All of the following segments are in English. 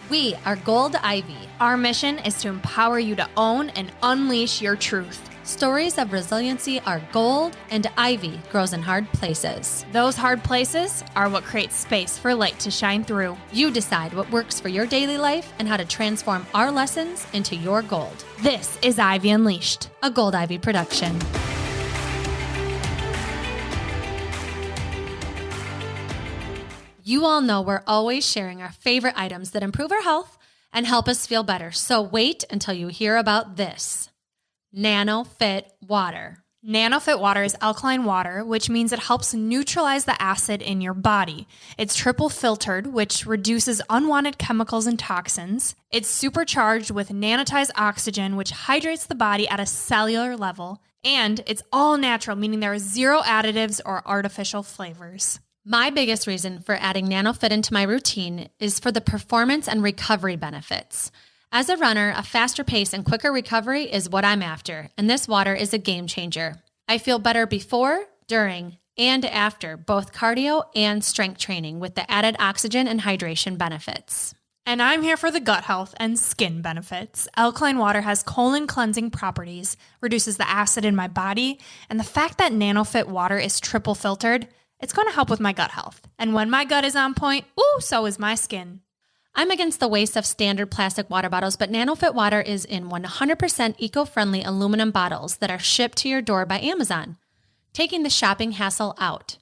We are Gold Ivy. Our mission is to empower you to own and unleash your truth. Stories of resiliency are gold, and ivy grows in hard places. Those hard places are what create space for light to shine through. You decide what works for your daily life and how to transform our lessons into your gold. This is Ivy Unleashed, a Gold Ivy production. You all know we're always sharing our favorite items that improve our health and help us feel better. So wait until you hear about this. NanoFit water. NanoFit water is alkaline water, which means it helps neutralize the acid in your body. It's triple filtered, which reduces unwanted chemicals and toxins. It's supercharged with nanotized oxygen, which hydrates the body at a cellular level. And it's all natural, meaning there are zero additives or artificial flavors. My biggest reason for adding NanoFit into my routine is for the performance and recovery benefits. As a runner, a faster pace and quicker recovery is what I'm after, and this water is a game changer. I feel better before, during, and after both cardio and strength training with the added oxygen and hydration benefits. And I'm here for the gut health and skin benefits. Alkaline water has colon cleansing properties, reduces the acid in my body, and the fact that NanoFit water is triple filtered, it's going to help with my gut health. And when my gut is on point, so is my skin. I'm against the waste of standard plastic water bottles, but NanoFit water is in 100% eco-friendly aluminum bottles that are shipped to your door by Amazon, taking the shopping hassle out.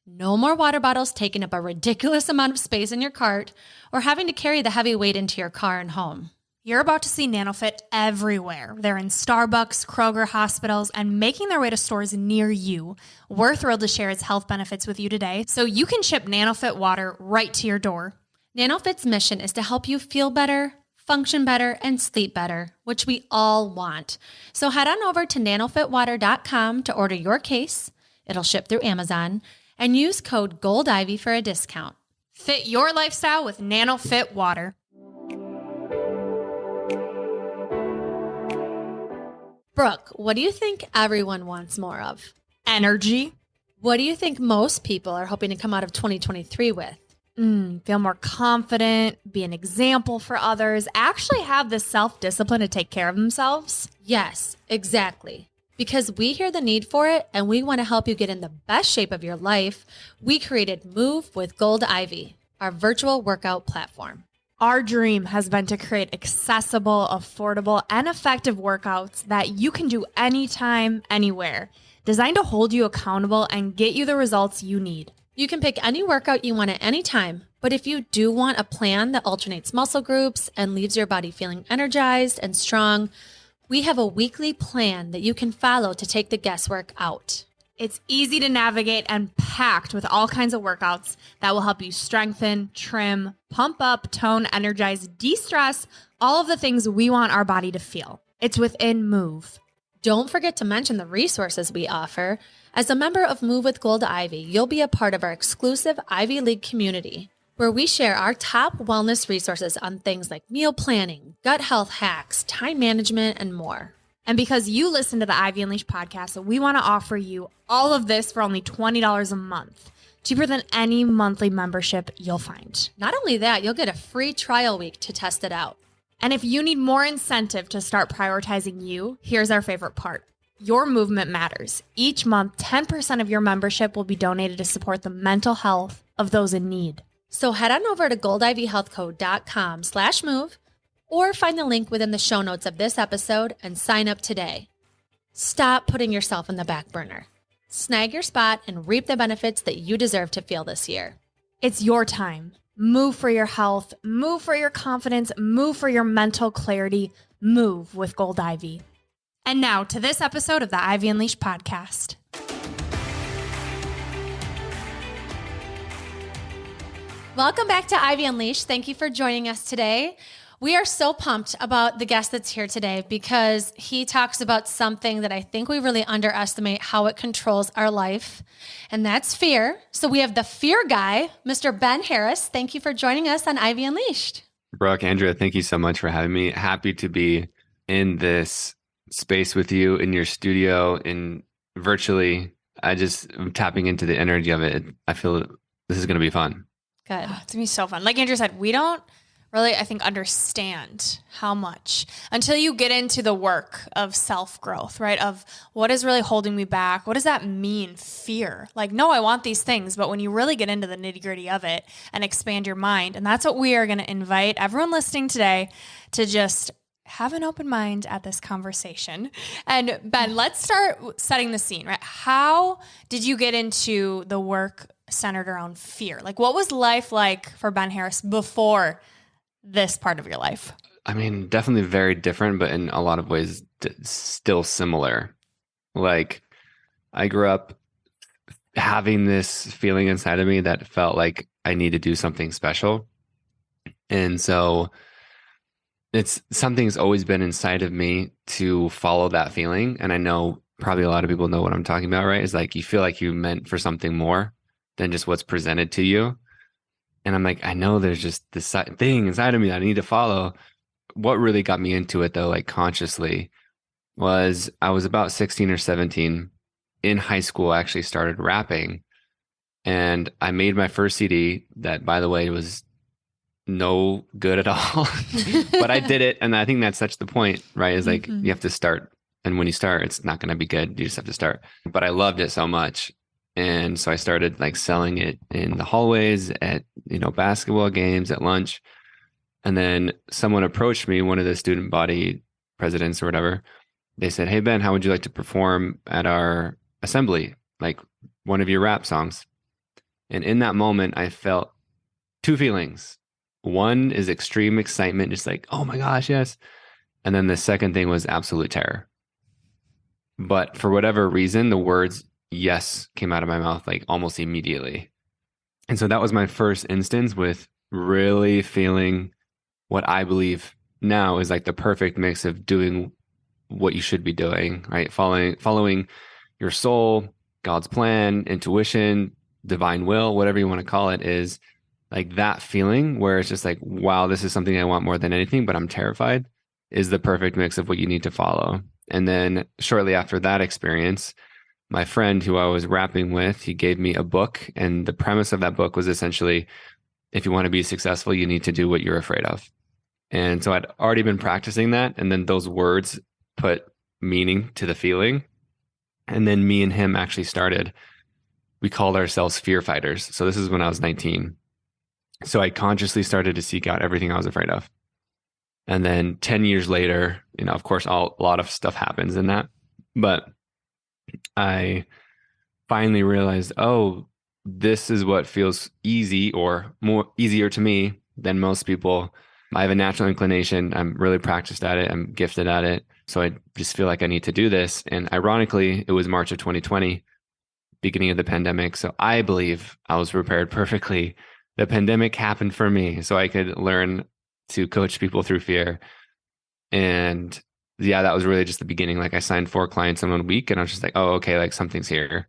No more water bottles taking up a ridiculous amount of space in your cart or having to carry the heavy weight into your car and home. You're about to see NanoFit everywhere. They're in Starbucks, Kroger, hospitals, and making their way to stores near you. We're thrilled to share its health benefits with you today, so you can ship NanoFit water right to your door. NanoFit's mission is to help you feel better, function better, and sleep better, which we all want. So head on over to nanofitwater.com to order your case. It'll ship through Amazon, and use code GOLDIVY for a discount. Fit your lifestyle with NanoFit water. Brooke, what do you think everyone wants more of? Energy. What do you think most people are hoping to come out of 2023 with? Feel more confident, be an example for others, actually have the self-discipline to take care of themselves. Yes, exactly. Because we hear the need for it and we want to help you get in the best shape of your life, we created Move with Gold Ivy, our virtual workout platform. Our dream has been to create accessible, affordable, and effective workouts that you can do anytime, anywhere, designed to hold you accountable and get you the results you need. You can pick any workout you want at any time, but if you do want a plan that alternates muscle groups and leaves your body feeling energized and strong, we have a weekly plan that you can follow to take the guesswork out. It's easy to navigate and packed with all kinds of workouts that will help you strengthen, trim, pump up, tone, energize, de-stress, all of the things we want our body to feel. It's within Move. Don't forget to mention the resources we offer. As a member of Move with Gold Ivy, you'll be a part of our exclusive Ivy League community, where we share our top wellness resources on things like meal planning, gut health hacks, time management, and more. And because you listen to the Ivy Unleashed podcast, we want to offer you all of this for only $20 a month, cheaper than any monthly membership you'll find. Not only that, you'll get a free trial week to test it out. And if you need more incentive to start prioritizing you, here's our favorite part. Your movement matters. Each month, 10% of your membership will be donated to support the mental health of those in need. So head on over to goldivyhealthco.com/move or find the link within the show notes of this episode and sign up today. Stop putting yourself in the back burner. Snag your spot and reap the benefits that you deserve to feel this year. It's your time. Move for your health, move for your confidence, move for your mental clarity, move with Gold Ivy. And now to this episode of the Ivy Unleashed podcast. Welcome back to Ivy Unleashed. Thank you for joining us today. We are so pumped about the guest that's here today because he talks about something that I think we really underestimate how it controls our life, and that's fear. So we have the fear guy, Mr. Ben Harris. Thank you for joining us on Ivy Unleashed. Brooke, Andrea, thank you so much for having me. Happy to be in this space with you in your studio and virtually. I'm tapping into the energy of it. I feel this is going to be fun. Good. Oh, it's going to be so fun. Like Andrea said, we don't really, I think, understand how much until you get into the work of self-growth, right? Of what is really holding me back? What does that mean? Fear. Like, no, I want these things. But when you really get into the nitty-gritty of it and expand your mind, and that's what we are going to invite everyone listening today to just have an open mind at this conversation. And Ben, let's start setting the scene, right? How did you get into the work centered around fear? Like, what was life like for Ben Harris before this part of your life? I mean, definitely very different, but in a lot of ways, still similar. Like, I grew up having this feeling inside of me that felt like I need to do something special. And so something's always been inside of me to follow that feeling. And I know probably a lot of people know what I'm talking about, right? It's like you feel like you're meant for something more than just what's presented to you. And I'm like, I know there's just this thing inside of me that I need to follow. What really got me into it, though, like consciously, was I was about 16 or 17 in high school. I actually started rapping, and I made my first CD that, by the way, was no good at all, but I did it. And I think that's such the point, right? Is like, you have to start. And when you start, it's not going to be good. You just have to start. But I loved it so much. And so I started like selling it in the hallways at, basketball games, at lunch. And then someone approached me, one of the student body presidents or whatever. They said, "Hey, Ben, how would you like to perform at our assembly? Like one of your rap songs?" And in that moment, I felt two feelings. One is extreme excitement, just like, oh my gosh, yes. And then the second thing was absolute terror. But for whatever reason, the words yes came out of my mouth like almost immediately. And so that was my first instance with really feeling what I believe now is like the perfect mix of doing what you should be doing, right? Following your soul, God's plan, intuition, divine will, whatever you want to call it, is like that feeling where it's just like, wow, this is something I want more than anything, but I'm terrified, is the perfect mix of what you need to follow. And then shortly after that experience, my friend who I was rapping with, he gave me a book. And the premise of that book was essentially, if you want to be successful, you need to do what you're afraid of. And so I'd already been practicing that. And then those words put meaning to the feeling. And then me and him actually started, we called ourselves fear fighters. So this is when I was 19. So I consciously started to seek out everything I was afraid of. And then 10 years later, of course, a lot of stuff happens in that. But I finally realized, oh, this is what feels easy or more easier to me than most people. I have a natural inclination. I'm really practiced at it. I'm gifted at it. So I just feel like I need to do this. And ironically, it was March of 2020, beginning of the pandemic. So I believe I was prepared perfectly. The pandemic happened for me so I could learn to coach people through fear. And yeah, that was really just the beginning. Like I signed 4 clients in 1 week and I was just like, oh, okay, like something's here,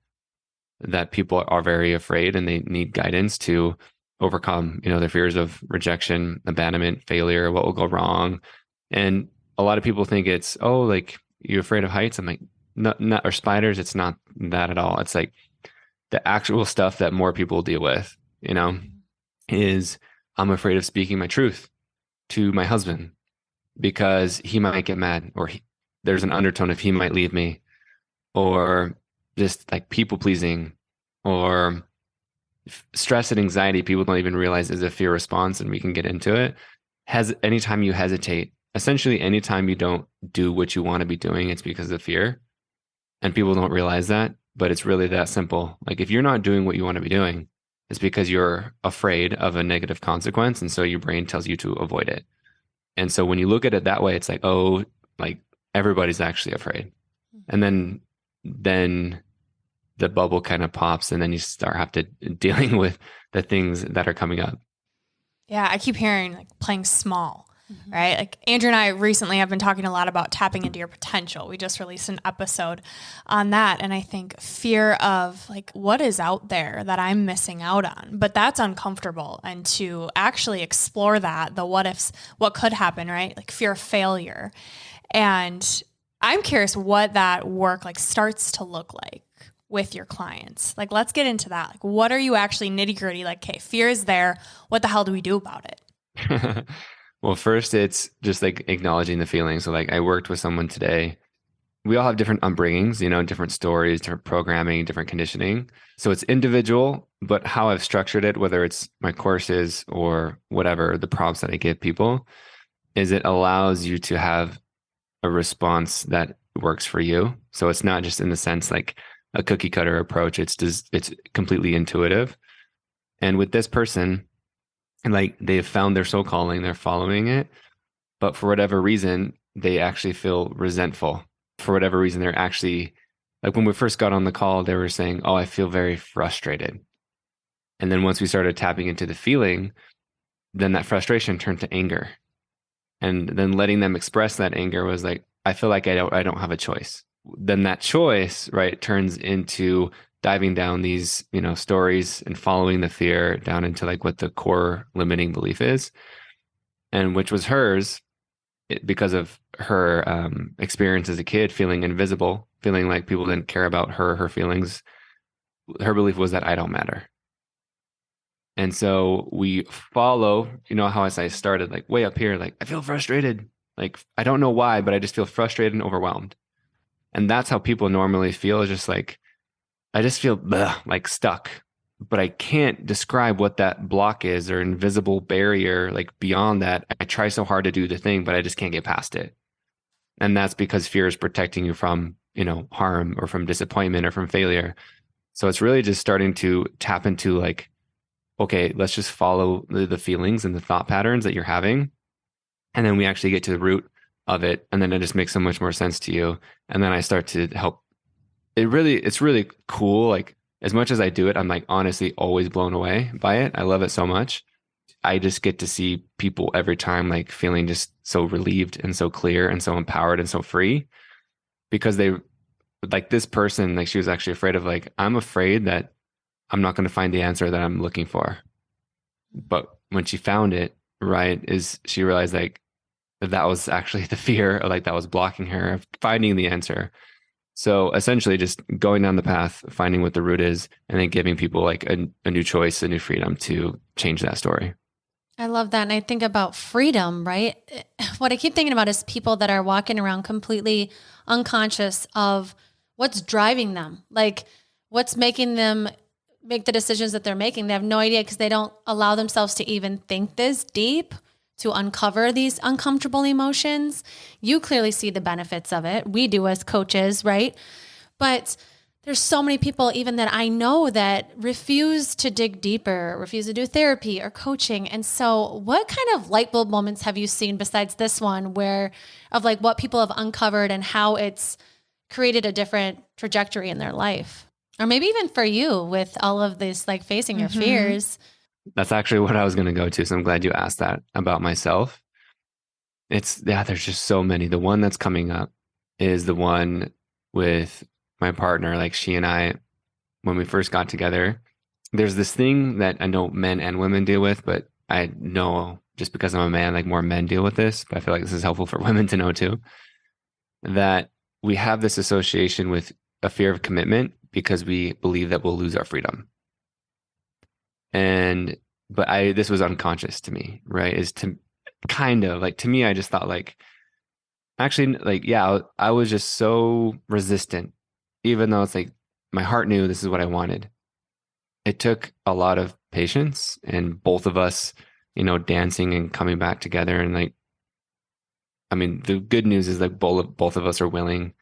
that people are very afraid and they need guidance to overcome, their fears of rejection, abandonment, failure, what will go wrong. And a lot of people think it's, oh, like you're afraid of heights. I'm like, not or spiders. It's not that at all. It's like the actual stuff that more people deal with, is I'm afraid of speaking my truth to my husband because he might get mad, or there's an undertone of he might leave me, or just like people pleasing, or stress and anxiety. People don't even realize is a fear response, and we can get into it. Anytime you hesitate, essentially anytime you don't do what you want to be doing, it's because of fear. And people don't realize that, but it's really that simple. Like if you're not doing what you want to be doing, it's because you're afraid of a negative consequence. And so your brain tells you to avoid it. And so when you look at it that way, it's like, oh, like everybody's actually afraid. And then the bubble kind of pops, and then you start dealing with the things that are coming up. Yeah, I keep hearing like playing small, right? Like Andrea and I recently have been talking a lot about tapping into your potential. We just released an episode on that. And I think fear of like, what is out there that I'm missing out on? But that's uncomfortable. And to actually explore that, the what ifs, what could happen, right? Like fear of failure. And I'm curious what that work like starts to look like with your clients. Like, let's get into that. Like, what are you actually nitty gritty? Like, okay, fear is there. What the hell do we do about it? Well, first, it's just like acknowledging the feeling. So, like, I worked with someone today. We all have different upbringings, different stories, different programming, different conditioning. So it's individual, but how I've structured it, whether it's my courses or whatever, the prompts that I give people, is it allows you to have a response that works for you. So it's not just in the sense like a cookie cutter approach. It's completely intuitive. And with this person, like they've found their soul calling, they're following it, but for whatever reason, they actually feel resentful. For whatever reason, they're actually like when we first got on the call, they were saying, "Oh, I feel very frustrated." And then once we started tapping into the feeling, then that frustration turned to anger. And then letting them express that anger was like, I feel like I don't have a choice. Then that choice, right, turns into diving down these, stories and following the fear down into like what the core limiting belief is, and which was hers because of her experience as a kid, feeling invisible, feeling like people didn't care about her feelings. Her belief was that I don't matter. And so we follow, how I started like way up here, like I feel frustrated. Like I don't know why, but I just feel frustrated and overwhelmed. And that's how people normally feel, is just like, I just feel like stuck, but I can't describe what that block is or invisible barrier. Like beyond that, I try so hard to do the thing, but I just can't get past it. And that's because fear is protecting you from, harm or from disappointment or from failure. So it's really just starting to tap into like, okay, let's just follow the feelings and the thought patterns that you're having. And then we actually get to the root of it. And then it just makes so much more sense to you. And then I start to help. It's really cool. Like as much as I do it, I'm like honestly always blown away by it. I love it so much. I just get to see people every time like feeling just so relieved and so clear and so empowered and so free, because they like this person, like she was actually afraid of like, I'm afraid that I'm not going to find the answer that I'm looking for. But when she found it, right, is she realized like that was actually the fear, or like that was blocking her of finding the answer. So essentially just going down the path, finding what the root is, and then giving people like a new choice, a new freedom to change that story. I love that. And I think about freedom, right? What I keep thinking about is people that are walking around completely unconscious of what's driving them, like what's making them make the decisions that they're making. They have no idea because they don't allow themselves to even think this deep to uncover these uncomfortable emotions. You clearly see the benefits of it. We do as coaches, right? But there's so many people even that I know that refuse to dig deeper, refuse to do therapy or coaching. And so what kind of light bulb moments have you seen besides this one where of like what people have uncovered and how it's created a different trajectory in their life? Or maybe even for you with all of this, like facing your fears. That's actually what I was going to go to. So I'm glad you asked that about myself. There's just so many. The one that's coming up is the one with my partner. Like she and I, when we first got together, there's this thing that I know men and women deal with, but I know just because I'm a man, like more men deal with this, but I feel like this is helpful for women to know too, that we have this association with a fear of commitment because we believe that we'll lose our freedom. But this was unconscious to me, right? Is to kind of like, to me, I just thought like, actually, like, yeah, I was just so resistant, even though it's like my heart knew this is what I wanted. It took a lot of patience and both of us, dancing and coming back together. And like, I mean, the good news is like both of us are willing,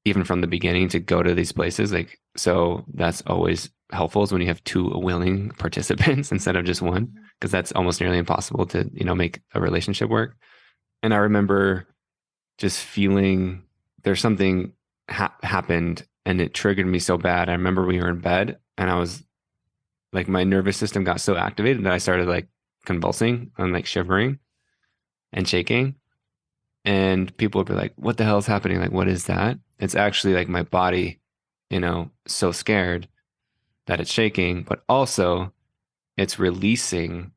even from the beginning, to go to these places. Like, so that's always helpful, is when you have two willing participants instead of just one, because that's almost nearly impossible to, make a relationship work. And I remember just feeling there's something happened and it triggered me so bad. I remember we were in bed and I was like, my nervous system got so activated that I started like convulsing and like shivering and shaking. And people would be like, what the hell is happening? Like, what is that? It's actually like my body, so scared that it's shaking, but also it's releasing,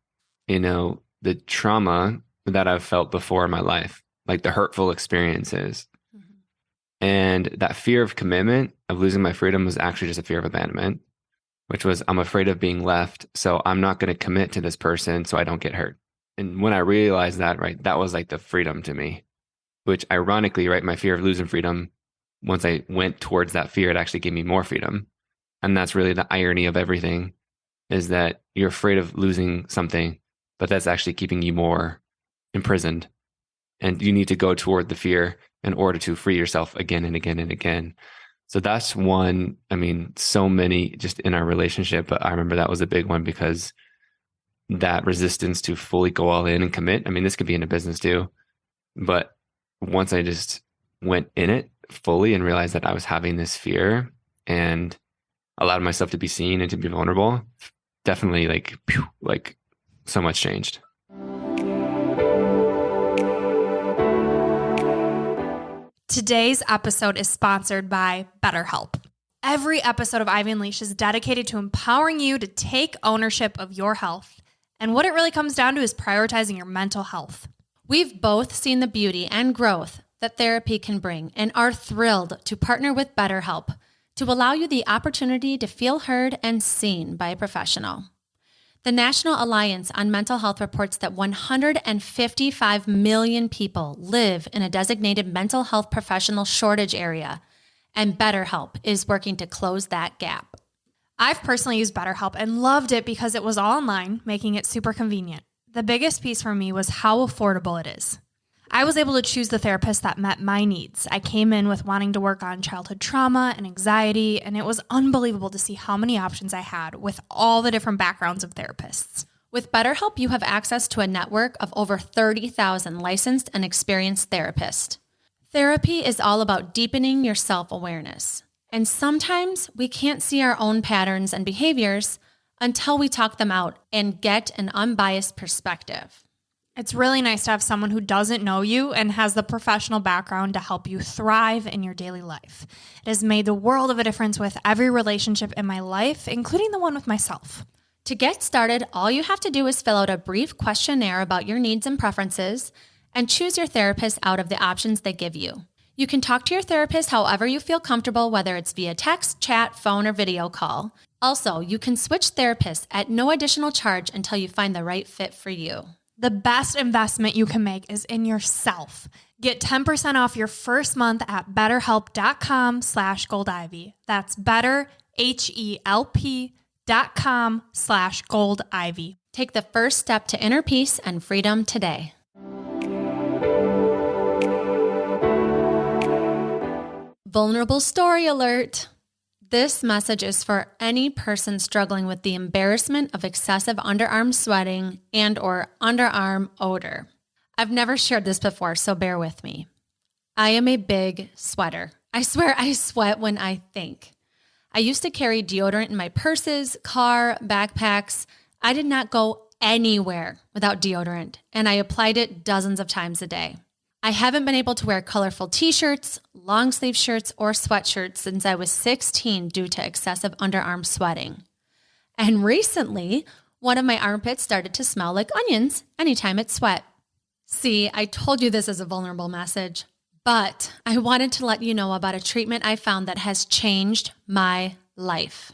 the trauma that I've felt before in my life, like the hurtful experiences. And that fear of commitment, of losing my freedom, was actually just a fear of abandonment, which was, I'm afraid of being left. So I'm not going to commit to this person so I don't get hurt. And when I realized that, right, that was like the freedom to me, which ironically, right, my fear of losing freedom, once I went towards that fear, it actually gave me more freedom. And that's really the irony of everything, is that you're afraid of losing something, but that's actually keeping you more imprisoned. And you need to go toward the fear in order to free yourself again and again and again. So that's one, I mean, so many just in our relationship, but I remember that was a big one because that resistance to fully go all in and commit. I mean, this could be in a business too, but once I just went in it fully and realized that I was having this fear and allowed myself to be seen and to be vulnerable, definitely like so much changed. Today's episode is sponsored by BetterHelp. Every episode of Ivy Unleashed is dedicated to empowering you to take ownership of your health. And what it really comes down to is prioritizing your mental health. We've both seen the beauty and growth that therapy can bring and are thrilled to partner with BetterHelp to allow you the opportunity to feel heard and seen by a professional. The National Alliance on Mental Health reports that 155 million people live in a designated mental health professional shortage area, and BetterHelp is working to close that gap. I've personally used BetterHelp and loved it because it was all online, making it super convenient. The biggest piece for me was how affordable it is. I was able to choose the therapist that met my needs. I came in with wanting to work on childhood trauma and anxiety, and it was unbelievable to see how many options I had with all the different backgrounds of therapists. With BetterHelp, you have access to a network of over 30,000 licensed and experienced therapists. Therapy is all about deepening your self-awareness. And sometimes we can't see our own patterns and behaviors until we talk them out and get an unbiased perspective. It's really nice to have someone who doesn't know you and has the professional background to help you thrive in your daily life. It has made the world of a difference with every relationship in my life, including the one with myself. To get started, all you have to do is fill out a brief questionnaire about your needs and preferences and choose your therapist out of the options they give you. You can talk to your therapist however you feel comfortable, whether it's via text, chat, phone, or video call. Also, you can switch therapists at no additional charge until you find the right fit for you. The best investment you can make is in yourself. Get 10% off your first month at betterhelp.com/goldivy. That's betterhelp.com/goldivy. Take the first step to inner peace and freedom today. Vulnerable story alert. This message is for any person struggling with the embarrassment of excessive underarm sweating and or underarm odor. I've never shared this before, so bear with me. I am a big sweater. I swear I sweat when I think. I used to carry deodorant in my purses, car, backpacks. I did not go anywhere without deodorant, and I applied it dozens of times a day. I haven't been able to wear colorful t-shirts, long sleeve shirts, or sweatshirts since I was 16 due to excessive underarm sweating. And recently, one of my armpits started to smell like onions anytime it sweat. See, I told you this is a vulnerable message, but I wanted to let you know about a treatment I found that has changed my life.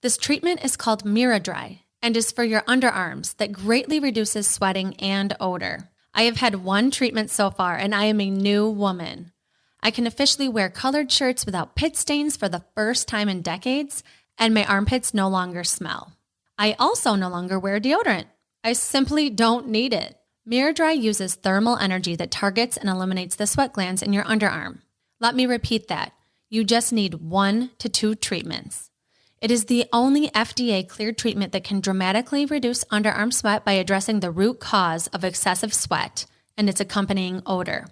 This treatment is called Miradry and is for your underarms that greatly reduces sweating and odor. I have had one treatment so far, and I am a new woman. I can officially wear colored shirts without pit stains for the first time in decades, and my armpits no longer smell. I also no longer wear deodorant. I simply don't need it. Miradry uses thermal energy that targets and eliminates the sweat glands in your underarm. Let me repeat that. You just need 1 to 2 treatments. It is the only FDA-cleared treatment that can dramatically reduce underarm sweat by addressing the root cause of excessive sweat and its accompanying odor,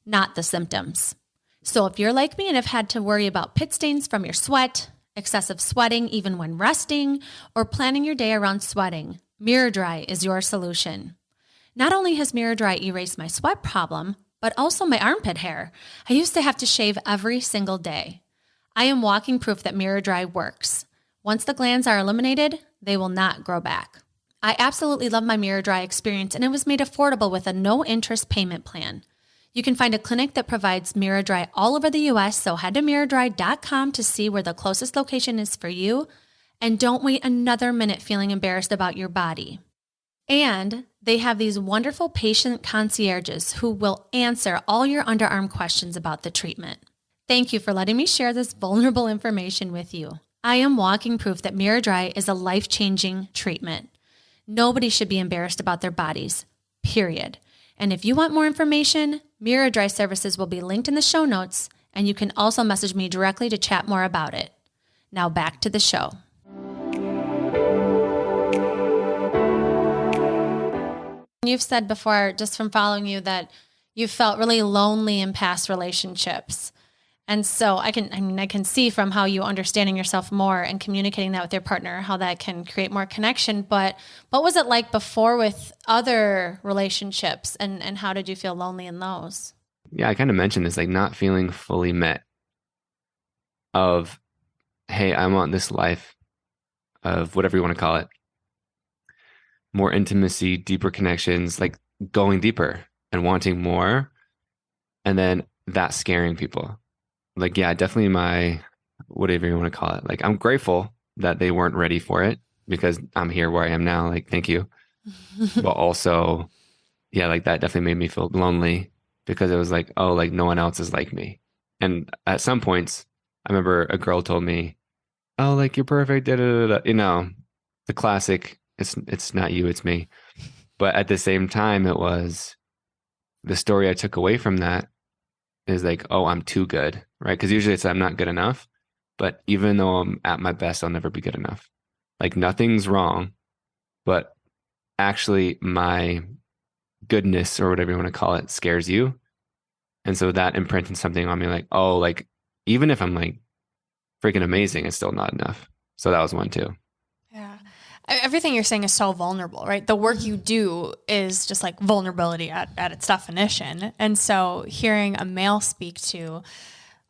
not the symptoms. So if you're like me and have had to worry about pit stains from your sweat, excessive sweating even when resting, or planning your day around sweating, Miradry is your solution. Not only has Miradry erased my sweat problem, but also my armpit hair. I used to have to shave every single day. I am walking proof that Miradry works. Once the glands are eliminated, they will not grow back. I absolutely love my Miradry experience, and it was made affordable with a no-interest payment plan. You can find a clinic that provides Miradry all over the U.S., so head to miradry.com to see where the closest location is for you, and don't wait another minute feeling embarrassed about your body. And They have these wonderful patient concierges who will answer all your underarm questions about the treatment. Thank you for letting me share this vulnerable information with you. I am walking proof that Miraidry is a life-changing treatment. Nobody should be embarrassed about their bodies, period. And if you want more information, Miraidry services will be linked in the show notes, and you can also message me directly to chat more about it. Now back to the show. You've said before, just from following you, that you felt really lonely in past relationships. And so I can see from how you understanding yourself more and communicating that with your partner, how that can create more connection. But what was it like before with other relationships, and how did you feel lonely in those? Yeah, I kind of mentioned this, like not feeling fully met of, hey, I want this life of whatever you want to call it, more intimacy, deeper connections, like going deeper and wanting more. And then that scaring people. Like, yeah, definitely my, whatever you want to call it. Like, I'm grateful that they weren't ready for it because I'm here where I am now. Like, thank you. But also, yeah, like that definitely made me feel lonely because it was like, oh, like no one else is like me. And at some points, I remember a girl told me, oh, like you're perfect. Da, da, da, da. You know, the classic, it's not you, it's me. But at the same time, it was the story I took away from that is like, oh, I'm too good, right? Because usually it's I'm not good enough. But even though I'm at my best, I'll never be good enough. Like nothing's wrong, but actually my goodness or whatever you want to call it scares you. And so that imprinted something on me like, oh, like even if I'm like freaking amazing, it's still not enough. So that was one too. Yeah. Everything you're saying is so vulnerable, right? The work you do is just like vulnerability at its definition. And so hearing a male speak to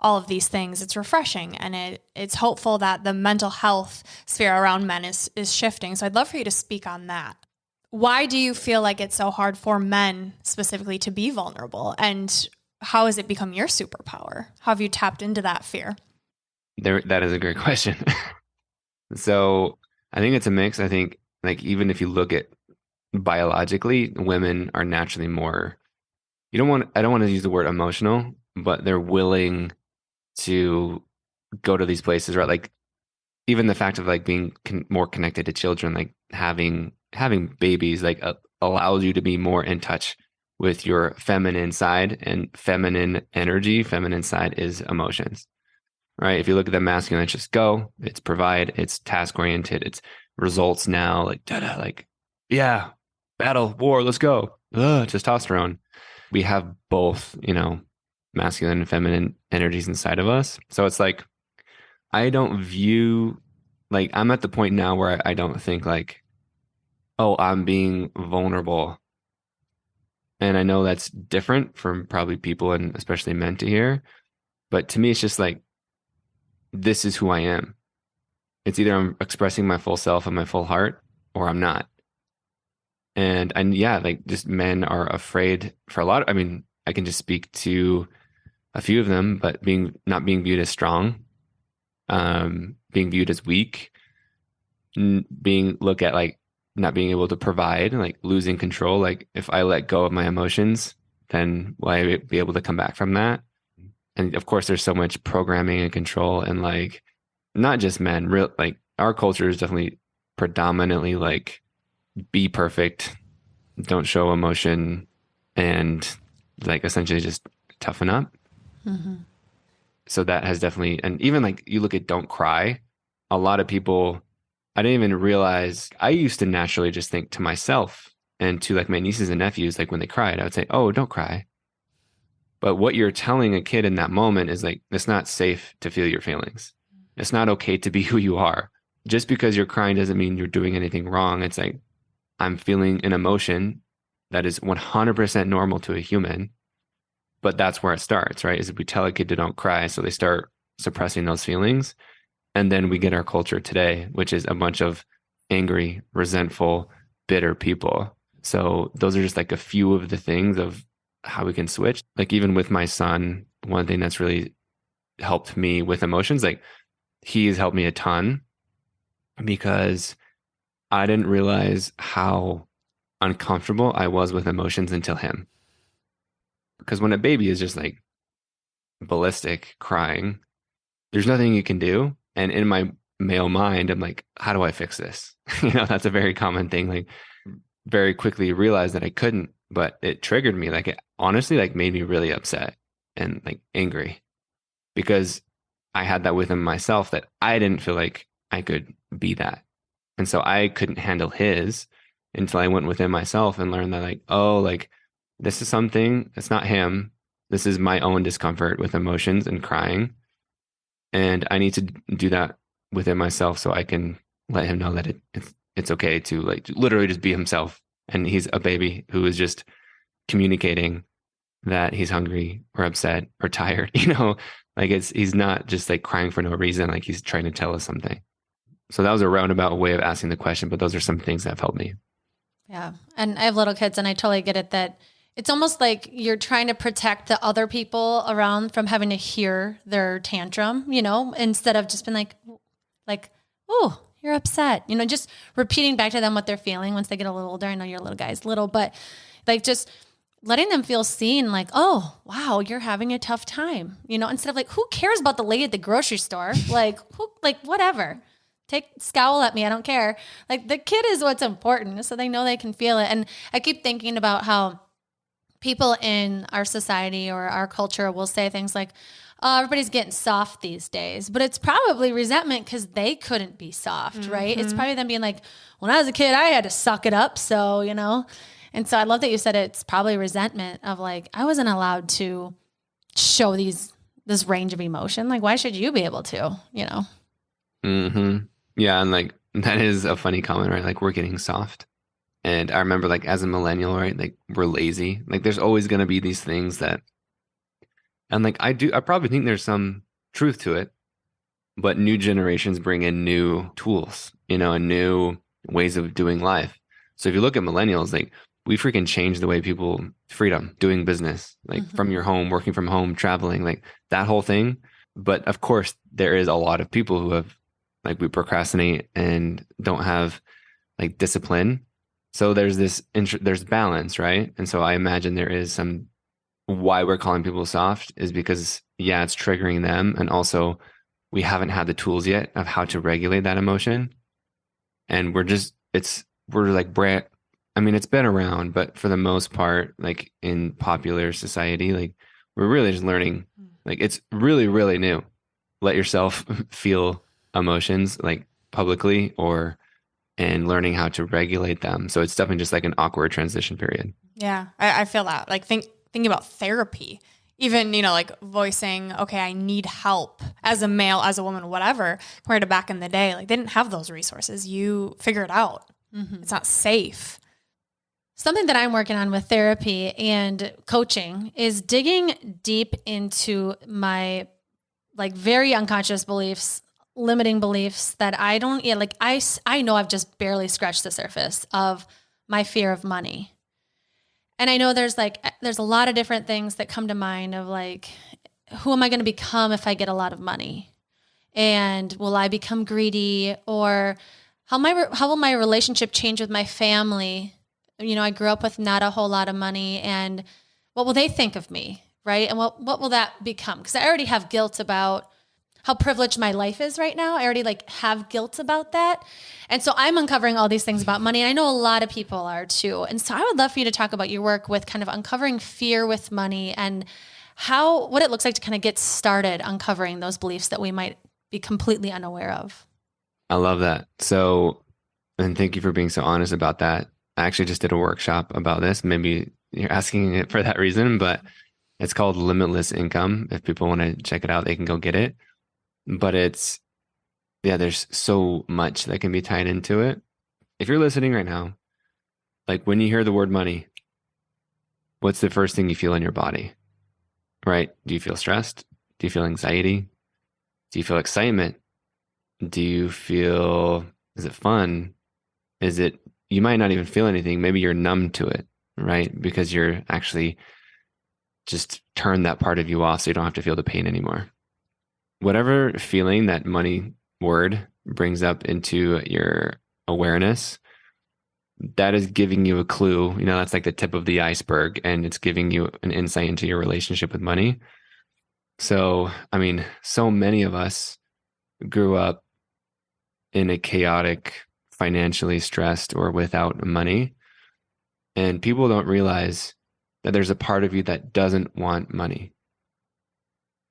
all of these things, it's refreshing, and it's hopeful that the mental health sphere around men is shifting. So I'd love for you to speak on that. Why do you feel like it's so hard for men specifically to be vulnerable? And how has it become your superpower? How have you tapped into that fear? That is a great question. So I think it's a mix. I think like even if you look at biologically, women are naturally more, I don't want to use the word emotional, but they're willing to go to these places, right? Like even the fact of like being more connected to children, like having babies, like allows you to be more in touch with your feminine side, and feminine energy, feminine side is emotions, right? If you look at the masculine, it's just go, it's provide, it's task oriented, it's results now, like da-da, like yeah, battle, war, let's go. Testosterone. We have both, masculine and feminine energies inside of us. So it's like I don't view, like I'm at the point now where I don't think like, oh, I'm being vulnerable. And I know that's different from probably people and especially men to hear. But to me, it's just like, this is who I am. It's either I'm expressing my full self and my full heart, or I'm not. And yeah, like just men are afraid for a lot of, I mean, I can just speak to a few of them, but not being viewed as strong, being viewed as weak, look at like not being able to provide, like losing control. Like if I let go of my emotions, then will I be able to come back from that? And of course, there's so much programming and control, and like not just men. Real like our culture is definitely predominantly like be perfect, don't show emotion, and like essentially just toughen up. Mm-hmm. So that has definitely, and even like you look at don't cry. A lot of people, I didn't even realize, I used to naturally just think to myself and to like my nieces and nephews, like when they cried, I would say, oh, don't cry. But what you're telling a kid in that moment is like, it's not safe to feel your feelings. It's not okay to be who you are. Just because you're crying doesn't mean you're doing anything wrong. It's like, I'm feeling an emotion that is 100% normal to a human. But that's where it starts, right? Is if we tell a kid to don't cry, so they start suppressing those feelings. And then we get our culture today, which is a bunch of angry, resentful, bitter people. So those are just like a few of the things of how we can switch. Like even with my son, one thing that's really helped me with emotions, like he has helped me a ton because I didn't realize how uncomfortable I was with emotions until him. Because when a baby is just like ballistic crying, there's nothing you can do. And in my male mind, I'm like, how do I fix this? That's a very common thing. Like, very quickly realized that I couldn't, but it triggered me. Like, it honestly like made me really upset and like angry because I had that within myself that I didn't feel like I could be that. And so I couldn't handle his until I went within myself and learned that, like, oh, like this is something, it's not him. This is my own discomfort with emotions and crying. And I need to do that within myself so I can let him know that it's okay to like literally just be himself. And he's a baby who is just communicating that he's hungry or upset or tired, like he's not just like crying for no reason. Like he's trying to tell us something. So that was a roundabout way of asking the question, but those are some things that have helped me. Yeah. And I have little kids and I totally get it that it's almost like you're trying to protect the other people around from having to hear their tantrum, instead of just being like, oh, you're upset, just repeating back to them what they're feeling once they get a little older. I know your little guy's little, but like just letting them feel seen, like, oh, wow, you're having a tough time, instead of like, who cares about the lady at the grocery store? Like, whatever. Scowl at me. I don't care. Like the kid is what's important. So they know they can feel it. And I keep thinking about how people in our society or our culture will say things like, oh, everybody's getting soft these days, but it's probably resentment because they couldn't be soft, right? It's probably them being like, when I was a kid, I had to suck it up. So, and so I love that you said it's probably resentment of like, I wasn't allowed to show this range of emotion. Like, why should you be able to, Mm-hmm. Yeah. And like, that is a funny comment, right? Like we're getting soft. And I remember like as a millennial, right? Like we're lazy. Like there's always going to be these things that, and like I probably think there's some truth to it, but new generations bring in new tools, and new ways of doing life. So if you look at millennials, like we freaking changed the way people freedom, doing business, like from your home, working from home, traveling, like that whole thing. But of course, there is a lot of people who have like we procrastinate and don't have like discipline. So there's there's balance, right? And so I imagine there is some why we're calling people soft is because, yeah, it's triggering them. And also we haven't had the tools yet of how to regulate that emotion. And we're like, I mean, it's been around, but for the most part, like in popular society, like we're really just learning, like it's really, really new. Let yourself feel emotions like publicly and learning how to regulate them. So it's definitely just like an awkward transition period. Yeah, I feel that. Like thinking about therapy, even, like voicing, okay, I need help as a male, as a woman, whatever, compared to back in the day, like they didn't have those resources. You figure it out. It's not safe. Something that I'm working on with therapy and coaching is digging deep into my like very unconscious beliefs, limiting beliefs that I don't, I know I've just barely scratched the surface of my fear of money. And I know there's a lot of different things that come to mind of like, who am I going to become if I get a lot of money? And will I become greedy? Or how will my relationship change with my family? I grew up with not a whole lot of money, and what will they think of me? Right. And what will that become? Because I already have guilt about how privileged my life is right now. I already have guilt about that. And so I'm uncovering all these things about money. And I know a lot of people are too. And so I would love for you to talk about your work with kind of uncovering fear with money and what it looks like to kind of get started uncovering those beliefs that we might be completely unaware of. I love that. So, and thank you for being so honest about that. I actually just did a workshop about this. Maybe you're asking it for that reason, but it's called Limitless Income. If people want to check it out, they can go get it. But there's so much that can be tied into it. If you're listening right now, like when you hear the word money, what's the first thing you feel in your body, right? Do you feel stressed? Do you feel anxiety? Do you feel excitement? Do you feel, is it fun? You might not even feel anything. Maybe you're numb to it, right? Because you're actually just turn that part of you off so you don't have to feel the pain anymore. Whatever feeling that money word brings up into your awareness, that is giving you a clue. That's like the tip of the iceberg, and it's giving you an insight into your relationship with money. So, I mean, so many of us grew up in a chaotic, financially stressed or without money. And people don't realize that there's a part of you that doesn't want money.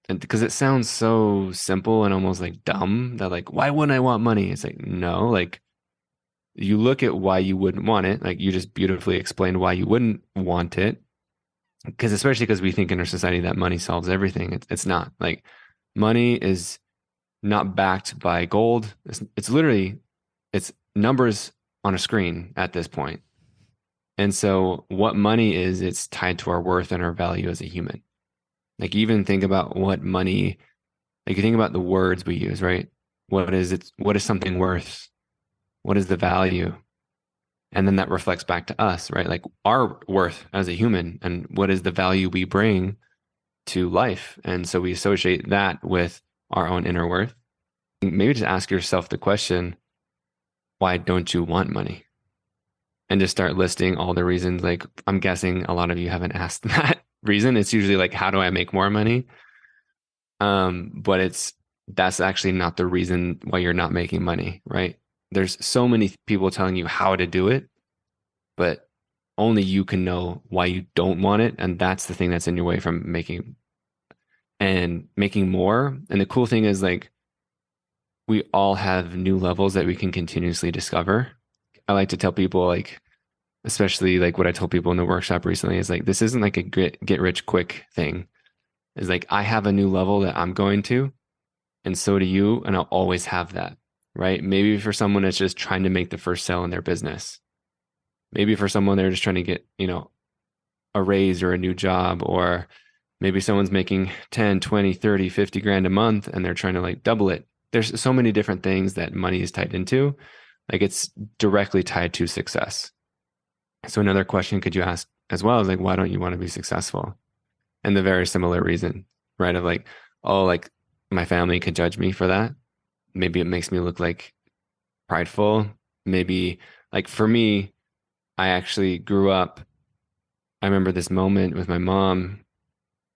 And because it sounds so simple and almost like dumb that like, why wouldn't I want money? It's like, no, like you look at why you wouldn't want it. Like you just beautifully explained why you wouldn't want it. Because especially because we think in our society that money solves everything. It's not. Like money is not backed by gold. It's literally, it's numbers on a screen at this point. And so what money is, it's tied to our worth and our value as a human. Like even think about what money, like you think about the words we use, right? What is it? What is something worth? What is the value? And then that reflects back to us, right? Like our worth as a human and what is the value we bring to life. And so we associate that with our own inner worth. Maybe just ask yourself the question, why don't you want money? And just start listing all the reasons. Like I'm guessing a lot of you haven't asked that reason. It's usually like, how do I make more money? But that's actually not the reason why you're not making money, right? There's so many people telling you how to do it, but only you can know why you don't want it. And that's the thing that's in your way from making more. And the cool thing is like, we all have new levels that we can continuously discover. I like to tell people like, especially like what I told people in the workshop recently is like, this isn't like a get rich quick thing. It's like, I have a new level that I'm going to, and so do you. And I'll always have that, right? Maybe for someone that's just trying to make the first sale in their business. Maybe for someone, they're just trying to get, a raise or a new job, or maybe someone's making 10, 20, 30, 50 grand a month and they're trying to like double it. There's so many different things that money is tied into. Like it's directly tied to success. So another question could you ask as well is like, why don't you want to be successful? And the very similar reason, right? Of like, oh, like my family could judge me for that. Maybe it makes me look like prideful. Maybe like for me, I actually grew up. I remember this moment with my mom.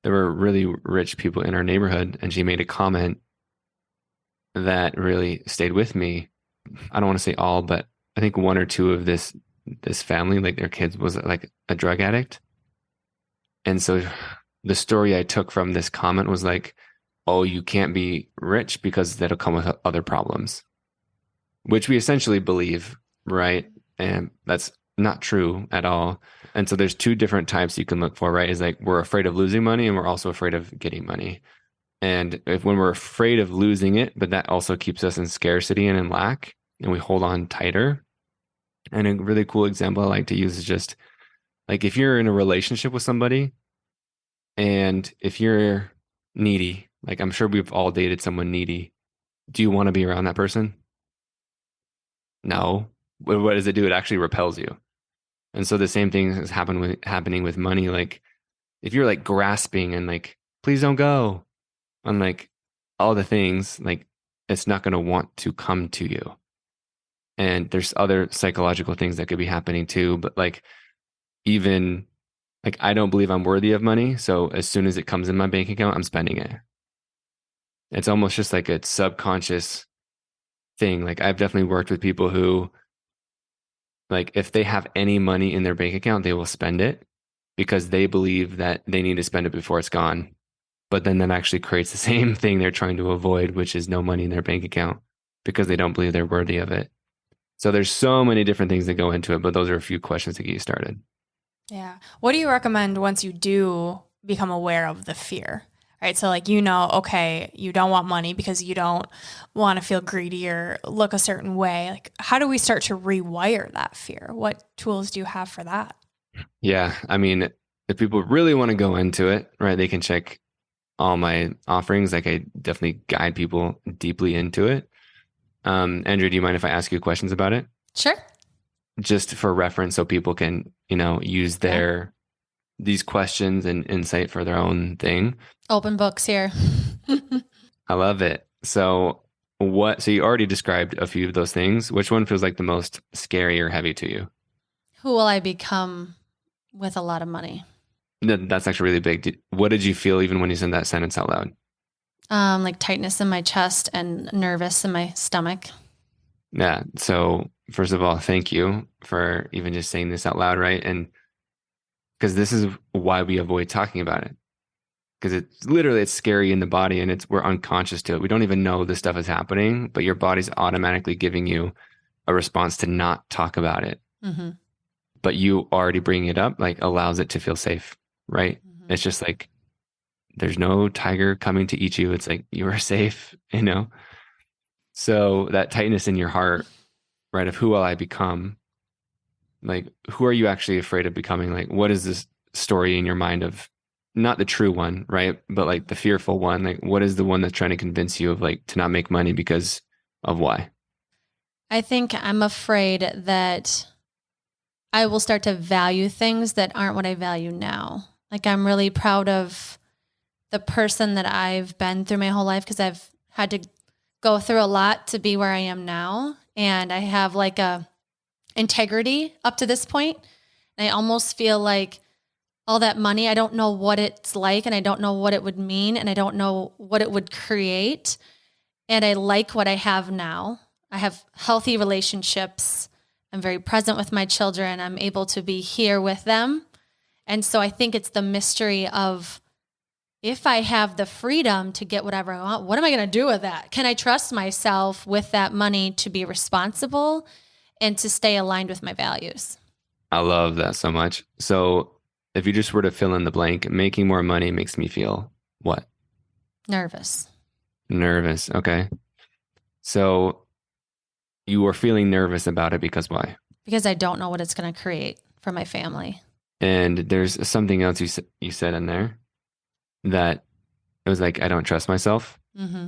There were really rich people in our neighborhood, and she made a comment that really stayed with me. I don't want to say all, but I think one or two of this family, like their kids was like a drug addict. And so the story I took from this comment was like, oh, you can't be rich because that'll come with other problems, which we essentially believe, right? And that's not true at all. And so there's two different types you can look for, right? Is like, we're afraid of losing money and we're also afraid of getting money. And when we're afraid of losing it, but that also keeps us in scarcity and in lack, and we hold on tighter. And a really cool example I like to use is just like, if you're in a relationship with somebody and if you're needy, like I'm sure we've all dated someone needy. Do you want to be around that person? No. What does it do? It actually repels you. And so the same thing is happening with money. Like if you're like grasping and like, please don't go, and like all the things, like it's not going to want to come to you. And there's other psychological things that could be happening too. But like, even like, I don't believe I'm worthy of money. So as soon as it comes in my bank account, I'm spending it. It's almost just like a subconscious thing. Like I've definitely worked with people who, like, if they have any money in their bank account, they will spend it because they believe that they need to spend it before it's gone. But then that actually creates the same thing they're trying to avoid, which is no money in their bank account because they don't believe they're worthy of it. So there's so many different things that go into it, but those are a few questions to get you started. Yeah. What do you recommend once you do become aware of the fear? Right. So like, okay, you don't want money because you don't want to feel greedy or look a certain way. Like, how do we start to rewire that fear? What tools do you have for that? Yeah. I mean, if people really want to go into it, right, they can check all my offerings. Like I definitely guide people deeply into it. Andrea, do you mind if I ask you questions about it? Sure. Just for reference so people can, use these questions and insight for their own thing. Open books here. I love it. So you already described a few of those things. Which one feels like the most scary or heavy to you? Who will I become with a lot of money? That's actually really big. What did you feel even when you said that sentence out loud? Like tightness in my chest and nervous in my stomach. Yeah. So first of all, thank you for even just saying this out loud, right? And because this is why we avoid talking about it. Because it's scary in the body and we're unconscious to it. We don't even know this stuff is happening, but your body's automatically giving you a response to not talk about it. Mm-hmm. But you already bringing it up like allows it to feel safe, right? Mm-hmm. It's just like there's no tiger coming to eat you. It's like you are safe, you know? So that tightness in your heart, right, of who will I become? Like, who are you actually afraid of becoming? Like, what is this story in your mind of not the true one, right? But like the fearful one? Like, what is the one that's trying to convince you of like to not make money because of why? I think I'm afraid that I will start to value things that aren't what I value now. Like, I'm really proud of the person that I've been through my whole life because I've had to go through a lot to be where I am now. And I have like a integrity up to this point. And I almost feel like all that money, I don't know what it's like and I don't know what it would mean and I don't know what it would create. And I like what I have now. I have healthy relationships. I'm very present with my children. I'm able to be here with them. And so I think it's the mystery of, if I have the freedom to get whatever I want, what am I going to do with that? Can I trust myself with that money to be responsible and to stay aligned with my values? I love that so much. So if you just were to fill in the blank, making more money makes me feel what? Nervous. Nervous. Okay. So you were feeling nervous about it because why? Because I don't know what it's going to create for my family. And there's something else you said in there that it was like, I don't trust myself. Mm-hmm.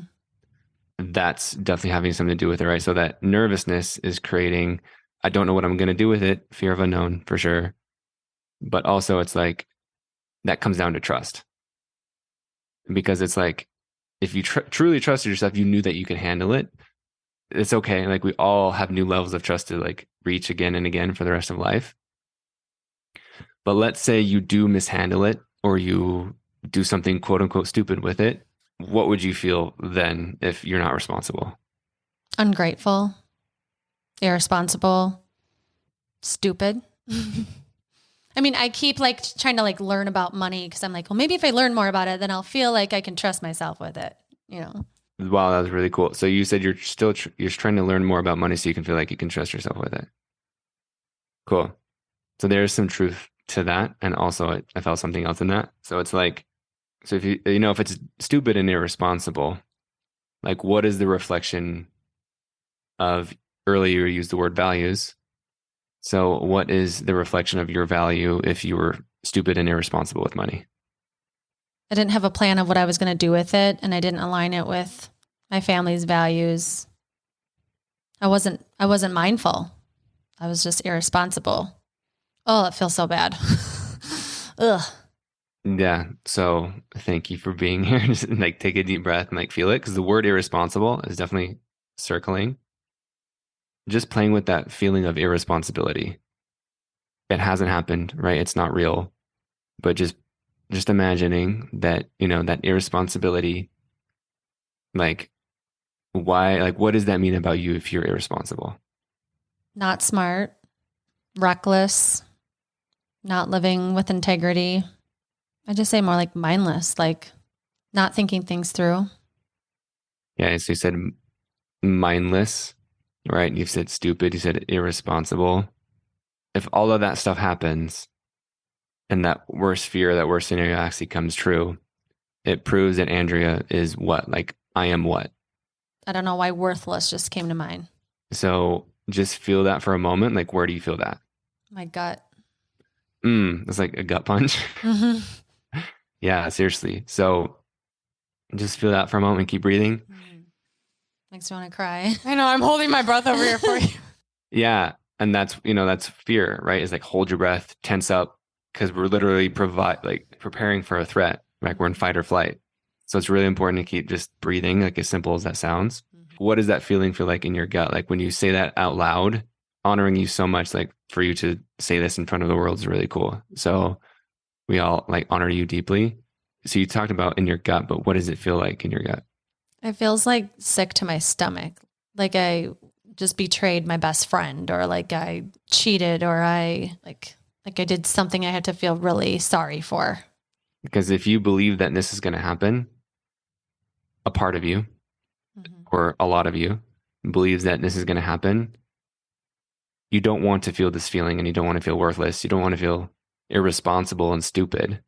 That's definitely having something to do with it, right? So that nervousness is creating, I don't know what I'm going to do with it, fear of unknown for sure. But also it's like, that comes down to trust. Because it's like, if you truly trusted yourself, you knew that you could handle it. It's okay. Like we all have new levels of trust to like reach again and again for the rest of life. But let's say you do mishandle it or you do something quote unquote stupid with it. What would you feel then if you're not responsible? Ungrateful, irresponsible, stupid. I mean, I keep like trying to like learn about money because I'm like, well, maybe if I learn more about it, then I'll feel like I can trust myself with it, you know? Wow, that was really cool. So you said you're still you're trying to learn more about money so you can feel like you can trust yourself with it. Cool. So there's some truth to that. And also I felt something else in that. So it's like, so if if it's stupid and irresponsible, like what is the reflection of, earlier you used the word values. So what is the reflection of your value if you were stupid and irresponsible with money? I didn't have a plan of what I was going to do with it, and I didn't align it with my family's values. I wasn't mindful. I was just irresponsible. Oh, it feels so bad. Ugh. Yeah. So thank you for being here. Just like take a deep breath and like feel it, because the word irresponsible is definitely circling. Just playing with that feeling of irresponsibility. It hasn't happened, right? It's not real. But just imagining that, that irresponsibility, like why, like what does that mean about you if you're irresponsible? Not smart, reckless, not living with integrity. I just say more like mindless, like not thinking things through. Yeah. So you said mindless, right? You've said stupid, you said irresponsible. If all of that stuff happens and that worst fear, that worst scenario actually comes true, it proves that Andrea is what? Like, I am what? I don't know why worthless just came to mind. So just feel that for a moment. Like, where do you feel that? My gut. It's like a gut punch. Mm-hmm. Yeah, seriously. So just feel that for a moment. Keep breathing. Makes me want to cry. I know, I'm holding my breath over here for you. Yeah. And that's fear, right? Is like hold your breath, tense up, because we're literally preparing for a threat. Like we're in fight or flight. So it's really important to keep just breathing, like as simple as that sounds. Mm-hmm. What does that feeling feel like in your gut? Like when you say that out loud, honoring you so much. Like for you to say this in front of the world is really cool. So we all like honor you deeply. So you talked about in your gut, but what does it feel like in your gut? It feels like sick to my stomach. Like I just betrayed my best friend, or like I cheated, or I like I did something I had to feel really sorry for. Because if you believe that this is going to happen, a part of you or a lot of you believes that this is going to happen, you don't want to feel this feeling, and you don't want to feel worthless. You don't want to feel irresponsible and stupid.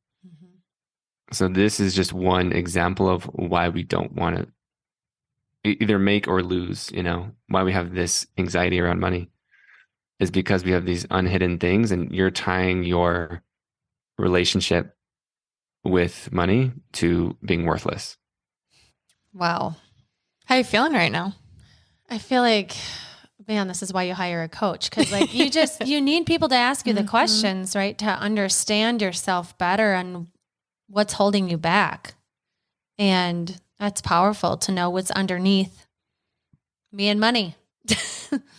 So this is just one example of why we don't want to either make or lose, why we have this anxiety around money is because we have these unhidden things, and you're tying your relationship with money to being worthless. Wow. How are you feeling right now? I feel like, man, this is why you hire a coach. Cause like you need people to ask you the questions, right? To understand yourself better and what's holding you back. And that's powerful to know what's underneath me and money.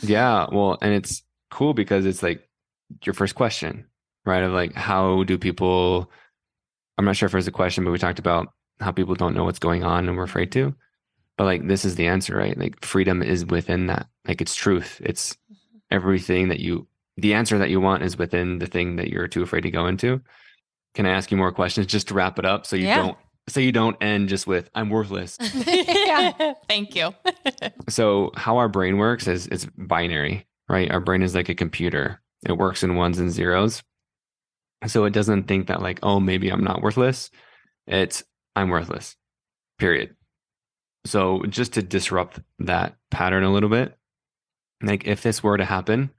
Yeah. Well, and it's cool because it's like your first question, right? Of like, how do people, I'm not sure if there's a question, but we talked about how people don't know what's going on and we're afraid to. But like, this is the answer, right? Like freedom is within that. Like it's truth. It's everything the answer that you want is within the thing that you're too afraid to go into. Can I ask you more questions just to wrap it up so you don't end just with I'm worthless? Yeah. Thank you. So how our brain works is it's binary, right? Our brain is like a computer. It works in ones and zeros. So it doesn't think that like, oh, maybe I'm not worthless. It's I'm worthless, period. So just to disrupt that pattern a little bit, like if this were to happen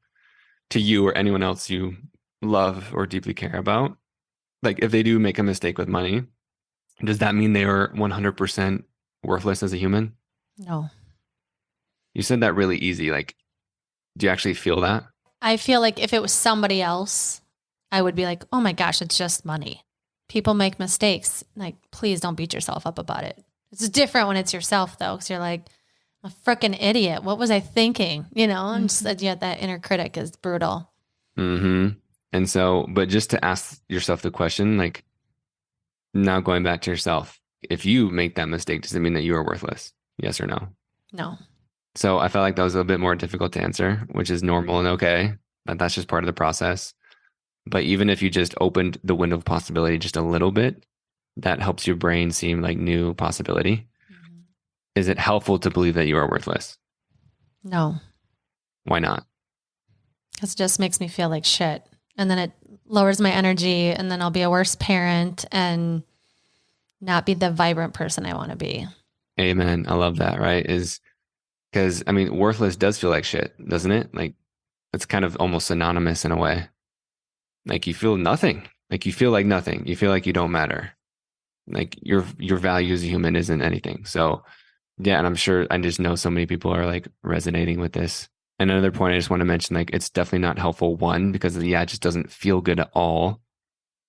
to you or anyone else you love or deeply care about, like if they do make a mistake with money, does that mean they are 100% worthless as a human? No. You said that really easy. Like, do you actually feel that? I feel like if it was somebody else, I would be like, oh my gosh, it's just money. People make mistakes. Like, please don't beat yourself up about it. It's different when it's yourself though. Cause you're like, I'm a freaking idiot. What was I thinking? And just that inner critic is brutal. Mm-hmm. And so, but just to ask yourself the question, like now going back to yourself, if you make that mistake, does it mean that you are worthless? Yes or no? No. So I felt like that was a little bit more difficult to answer, which is normal and okay. But that's just part of the process. But even if you just opened the window of possibility just a little bit, that helps your brain seem like new possibility. Is it helpful to believe that you are worthless? No. Why not? Because it just makes me feel like shit. And then it lowers my energy, and then I'll be a worse parent and not be the vibrant person I want to be. Amen. I love that, right? Is because, I mean, worthless does feel like shit, doesn't it? Like it's kind of almost synonymous in a way. Like you feel nothing. Like you feel like nothing. You feel like you don't matter. Like your value as a human isn't anything. So yeah, and I'm sure I just know so many people are like resonating with this. And another point I just want to mention, like it's definitely not helpful, one, because it just doesn't feel good at all,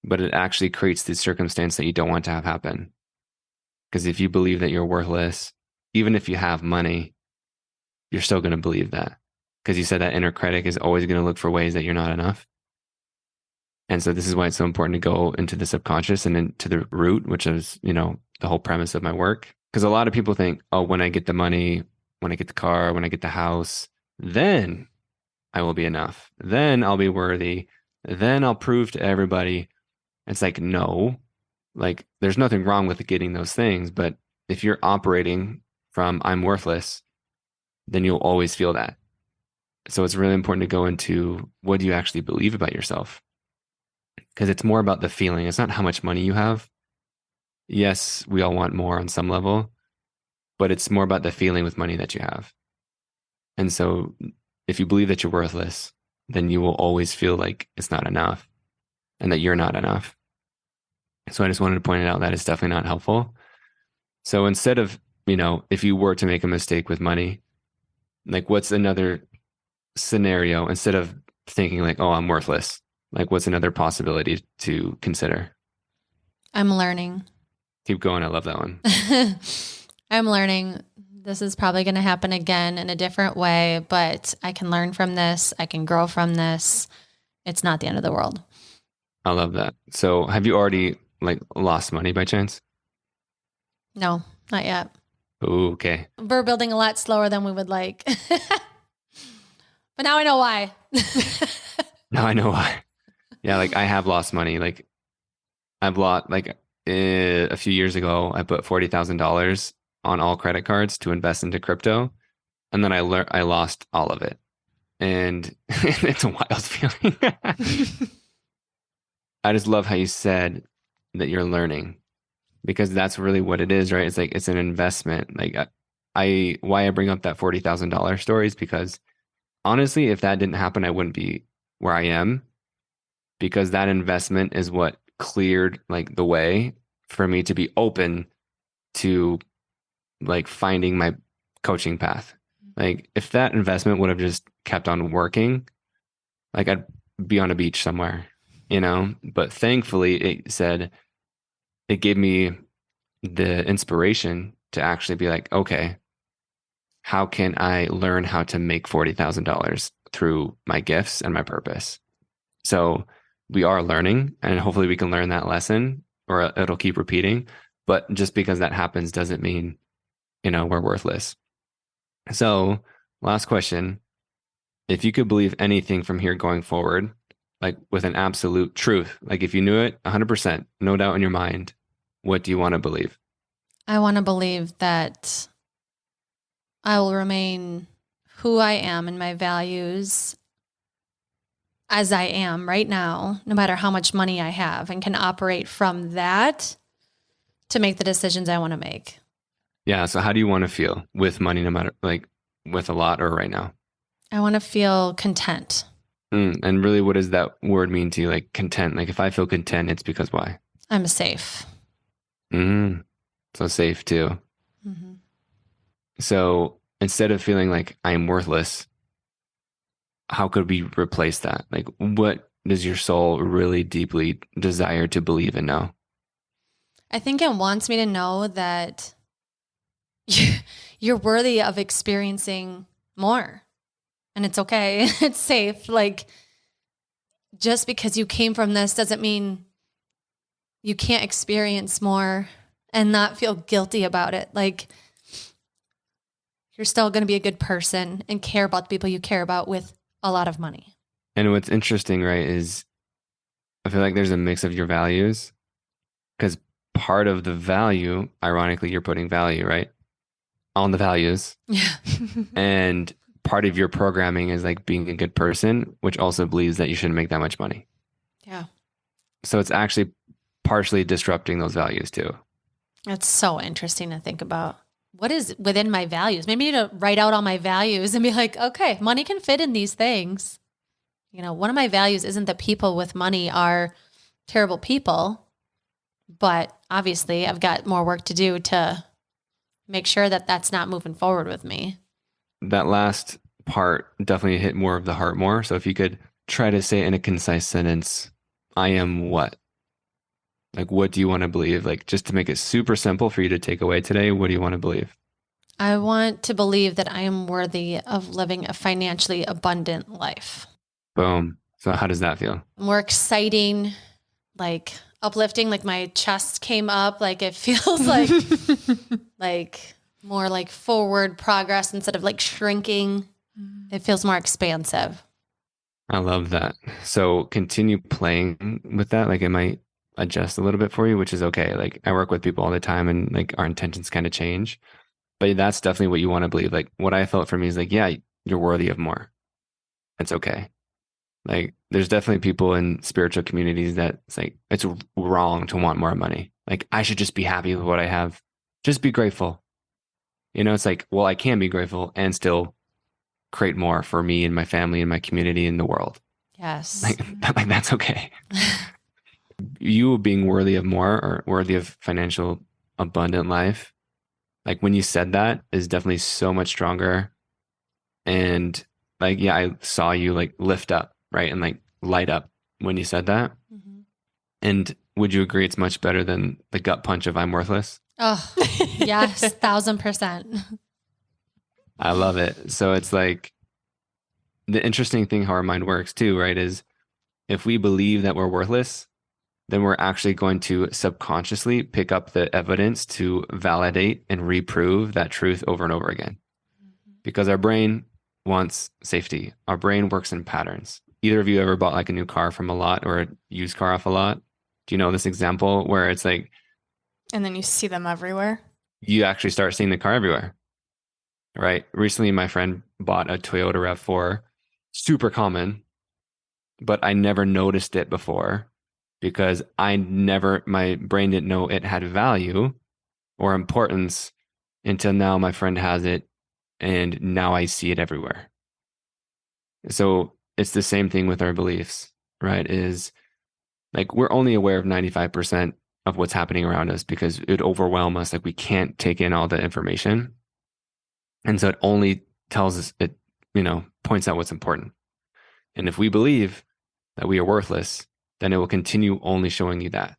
but it actually creates the circumstance that you don't want to have happen. Because if you believe that you're worthless, even if you have money, you're still going to believe that. Because you said that inner critic is always going to look for ways that you're not enough. And so this is why it's so important to go into the subconscious and into the root, which is, the whole premise of my work. Because a lot of people think, oh, when I get the money, when I get the car, when I get the house, then I will be enough. Then I'll be worthy. Then I'll prove to everybody. It's like, no, like there's nothing wrong with getting those things. But if you're operating from I'm worthless, then you'll always feel that. So it's really important to go into what do you actually believe about yourself? Because it's more about the feeling. It's not how much money you have. Yes, we all want more on some level, but it's more about the feeling with money that you have. And so if you believe that you're worthless, then you will always feel like it's not enough and that you're not enough. So I just wanted to point it out that it's definitely not helpful. So instead of, if you were to make a mistake with money, like what's another scenario instead of thinking like, oh, I'm worthless? Like what's another possibility to consider? I'm learning. Keep going. I love that one. I'm learning This is probably going to happen again in a different way, but I can learn from this. I can grow from this. It's not the end of the world. I love that. So have you already like lost money by chance? No, not yet. Ooh, okay. We're building a lot slower than we would like. But now I know why. Now I know why. Yeah, like I have lost money. Like I've lost like a few years ago, I put $40,000 on all credit cards to invest into crypto, and then I lost all of it, and it's a wild feeling. I just love how you said that you're learning, because that's really what it is, right? It's like it's an investment. Like why I bring up that $40,000 story is because honestly, if that didn't happen, I wouldn't be where I am, because that investment is what cleared like the way for me to be open to like finding my coaching path. Like if that investment would have just kept on working, like I'd be on a beach somewhere, you know? But thankfully it gave me the inspiration to actually be like, okay, how can I learn how to make $40,000 through my gifts and my purpose? So we are learning, and hopefully we can learn that lesson, or it'll keep repeating. But just because that happens doesn't mean, we're worthless. So last question, if you could believe anything from here going forward, like with an absolute truth, like if you knew it 100%, no doubt in your mind, what do you want to believe? I want to believe that I will remain who I am and my values as I am right now, no matter how much money I have, and can operate from that to make the decisions I want to make. Yeah. So how do you want to feel with money, no matter like with a lot or right now? I want to feel content. And really, what does that word mean to you? Like content? Like if I feel content, it's because why? I'm safe. So safe too. Mm-hmm. So instead of feeling like I'm worthless, how could we replace that? Like what does your soul really deeply desire to believe and know? I think it wants me to know that you're worthy of experiencing more. And it's okay. It's safe. Like, just because you came from this doesn't mean you can't experience more and not feel guilty about it. Like, you're still going to be a good person and care about the people you care about with a lot of money. And what's interesting, right, is I feel like there's a mix of your values, because part of the value, ironically, you're putting value, right, on the values. Yeah. And part of your programming is like being a good person, which also believes that you shouldn't make that much money. Yeah. So it's actually partially disrupting those values too. It's so interesting to think about. What is within my values? Maybe I need to write out all my values and be like, okay, money can fit in these things. One of my values isn't that people with money are terrible people, but obviously I've got more work to do to make sure that that's not moving forward with me. That last part definitely hit more of the heart more. So if you could try to say in a concise sentence, I am what? Like, what do you want to believe? Like, just to make it super simple for you to take away today, what do you want to believe? I want to believe that I am worthy of living a financially abundant life. Boom. So how does that feel? More exciting, like uplifting, like my chest came up, like it feels like like more like forward progress instead of like shrinking. It feels more expansive. I love that. So continue playing with that. Like it might adjust a little bit for you, which is okay. Like I work with people all the time and like our intentions kind of change, but that's definitely what you want to believe. Like what I felt for me is like, yeah, you're worthy of more. It's okay. Like there's definitely people in spiritual communities that it's like, it's wrong to want more money. Like I should just be happy with what I have. Just be grateful. It's like, well, I can be grateful and still create more for me and my family and my community and the world. Yes. Like that's okay. You being worthy of more or worthy of financial abundant life, like when you said that is definitely so much stronger. And like, yeah, I saw you like lift up, right? And like light up when you said that. Mm-hmm. And would you agree it's much better than the gut punch of I'm worthless? Oh, yes, 1,000%. I love it. So it's like the interesting thing how our mind works too, right? Is if we believe that we're worthless, then we're actually going to subconsciously pick up the evidence to validate and reprove that truth over and over again. Because our brain wants safety. Our brain works in patterns. Either of you ever bought like a new car from a lot or a used car off a lot? Do you know this example where it's like And then you see them everywhere. you actually start seeing the car everywhere, right? Recently, my friend bought a Toyota RAV4, super common, but I never noticed it before because my brain didn't know it had value or importance until now my friend has it and now I see it everywhere. So it's the same thing with our beliefs, right? Is like we're only aware of 95% of what's happening around us because it would overwhelm us. Like we can't take in all the information. And so it only tells us, it, points out what's important. And if we believe that we are worthless, then it will continue only showing you that.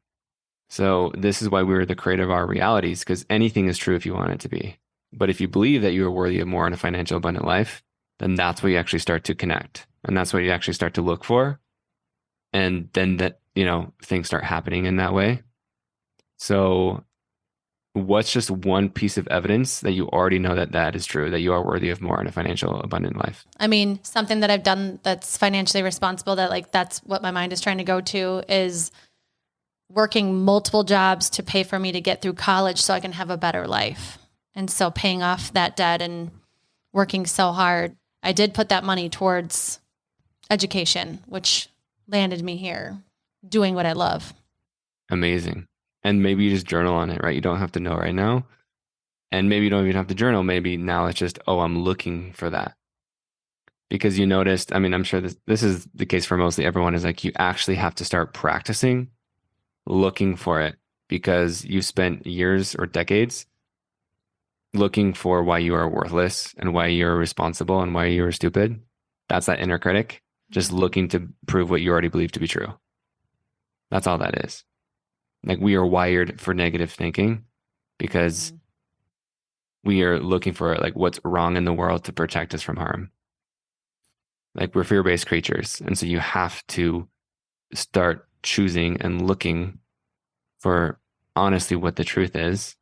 So this is why we're the creator of our realities, because anything is true if you want it to be. But if you believe that you are worthy of more in a financial abundant life, then that's what you actually start to connect. And that's what you actually start to look for. And then that, things start happening in that way. So what's just one piece of evidence that you already know that is true, that you are worthy of more in a financial abundant life? I mean, something that I've done that's financially responsible, that like, that's what my mind is trying to go to, is working multiple jobs to pay for me to get through college so I can have a better life. And so paying off that debt and working so hard, I did put that money towards education, which landed me here doing what I love. Amazing. And maybe you just journal on it, right? You don't have to know right now. And maybe you don't even have to journal. Maybe now it's just, oh, I'm looking for that. Because you noticed, I mean, I'm sure this is the case for mostly everyone, is like you actually have to start practicing looking for it because you spent years or decades looking for why you are worthless and why you're responsible and why you're stupid. That's that inner critic, just looking to prove what you already believe to be true. That's all that is. Like we are wired for negative thinking because we are looking for like what's wrong in the world to protect us from harm. Like we're fear-based creatures. And so you have to start choosing and looking for honestly what the truth is.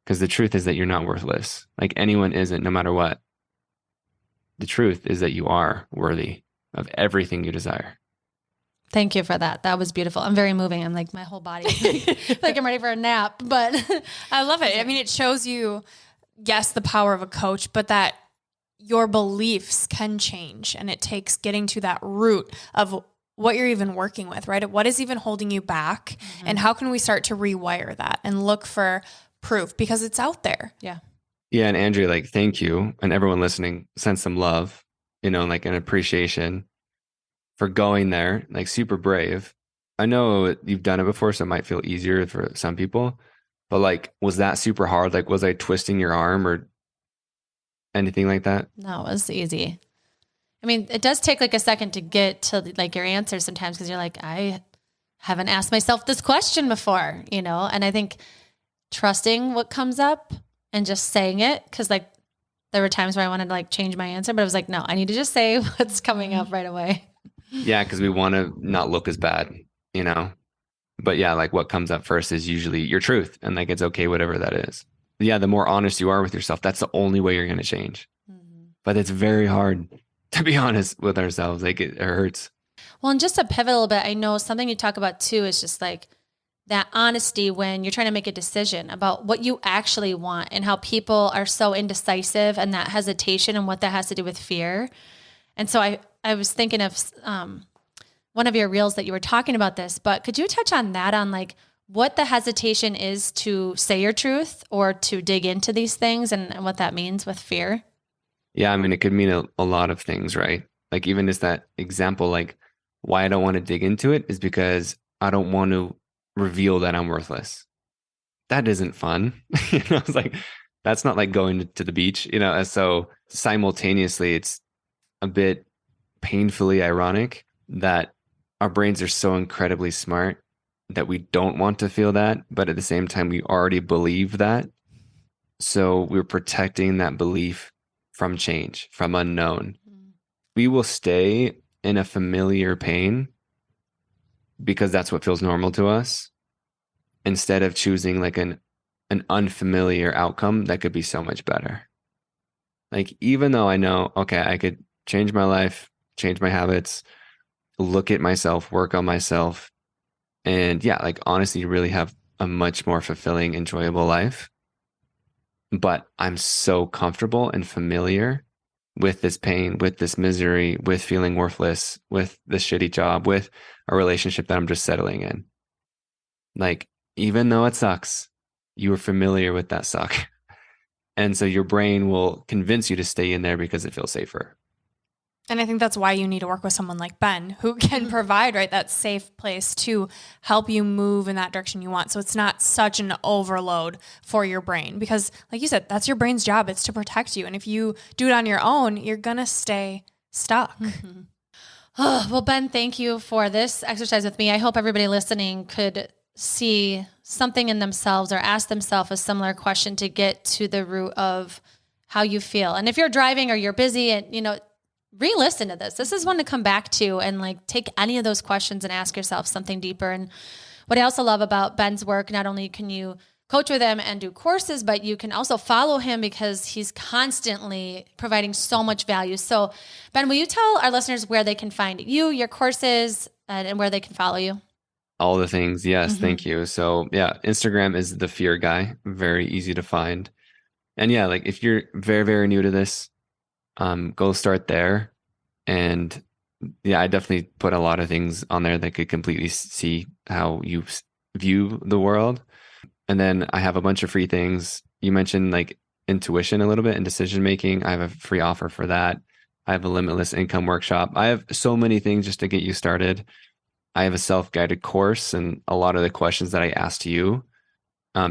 Because the truth is that you're not worthless. Like anyone isn't, no matter what. The truth is that you are worthy of everything you desire. Thank you for that. That was beautiful. I'm very moving. I'm like, my whole body is like I'm ready for a nap, but I love it. I mean, it shows you, yes, the power of a coach, but that your beliefs can change, and it takes getting to that root of what you're even working with, right? What is even holding you back, and how can we start to rewire that and look for proof, because it's out there. Yeah. Yeah. And Andrea, like, thank you. And everyone listening, send some love, like an appreciation for going there, like super brave. I know you've done it before, so it might feel easier for some people, but like, was that super hard? Like, was I twisting your arm or anything like that? No, it was easy. I mean, it does take like a second to get to like your answer sometimes, because you're like, I haven't asked myself this question before, and I think trusting what comes up and just saying it, because like there were times where I wanted to like change my answer, but I was like, no, I need to just say what's coming up right away. Yeah, because we want to not look as bad, But yeah, like what comes up first is usually your truth, and like it's okay, whatever that is. Yeah, the more honest you are with yourself, that's the only way you're going to change. But it's very hard to be honest with ourselves. Like it hurts. Well, and just to pivot a little bit, I know something you talk about too is just like that honesty when you're trying to make a decision about what you actually want, and how people are so indecisive, and that hesitation and what that has to do with fear. And so I was thinking of one of your reels that you were talking about this, but could you touch on that, on like what the hesitation is to say your truth or to dig into these things, and what that means with fear? Yeah, I mean, it could mean a lot of things, right? Like even just that example, like why I don't want to dig into it is because I don't want to reveal that I'm worthless. That isn't fun. It's like, that's not like going to the beach, And so simultaneously, it's a bit painfully ironic that our brains are so incredibly smart that we don't want to feel that, but at the same time, we already believe that. So we're protecting that belief from change, from unknown. We will stay in a familiar pain because that's what feels normal to us, instead of choosing like an unfamiliar outcome that could be so much better. Like, even though I know, okay, I could change my life, change my habits, look at myself, work on myself, and yeah, like honestly, really have a much more fulfilling, enjoyable life. But I'm so comfortable and familiar with this pain, with this misery, with feeling worthless, with this shitty job, with a relationship that I'm just settling in. Like, even though it sucks, you are familiar with that suck. And so your brain will convince you to stay in there because it feels safer. And I think that's why you need to work with someone like Ben, who can provide, right, that safe place to help you move in that direction you want. So it's not such an overload for your brain, because like you said, that's your brain's job. It's to protect you. And if you do it on your own, you're going to stay stuck. Mm-hmm. Oh, well, Ben, thank you for this exercise with me. I hope everybody listening could see something in themselves or ask themselves a similar question to get to the root of how you feel. And if you're driving or you're busy and, re-listen to this. This is one to come back to and like take any of those questions and ask yourself something deeper. And what I also love about Ben's work, not only can you coach with him and do courses, but you can also follow him because he's constantly providing so much value. So Ben, will you tell our listeners where they can find you, your courses, and where they can follow you? All the things. Yes. Thank you. So yeah, Instagram is the Fear Guy. Very easy to find. And yeah, like if you're very, very new to this, go start there. And yeah, I definitely put a lot of things on there that could completely see how you view the world. And then I have a bunch of free things. You mentioned like intuition a little bit and decision making. I have a free offer for that. I have a limitless income workshop. I have so many things just to get you started. I have a self-guided course, and a lot of the questions that I asked you,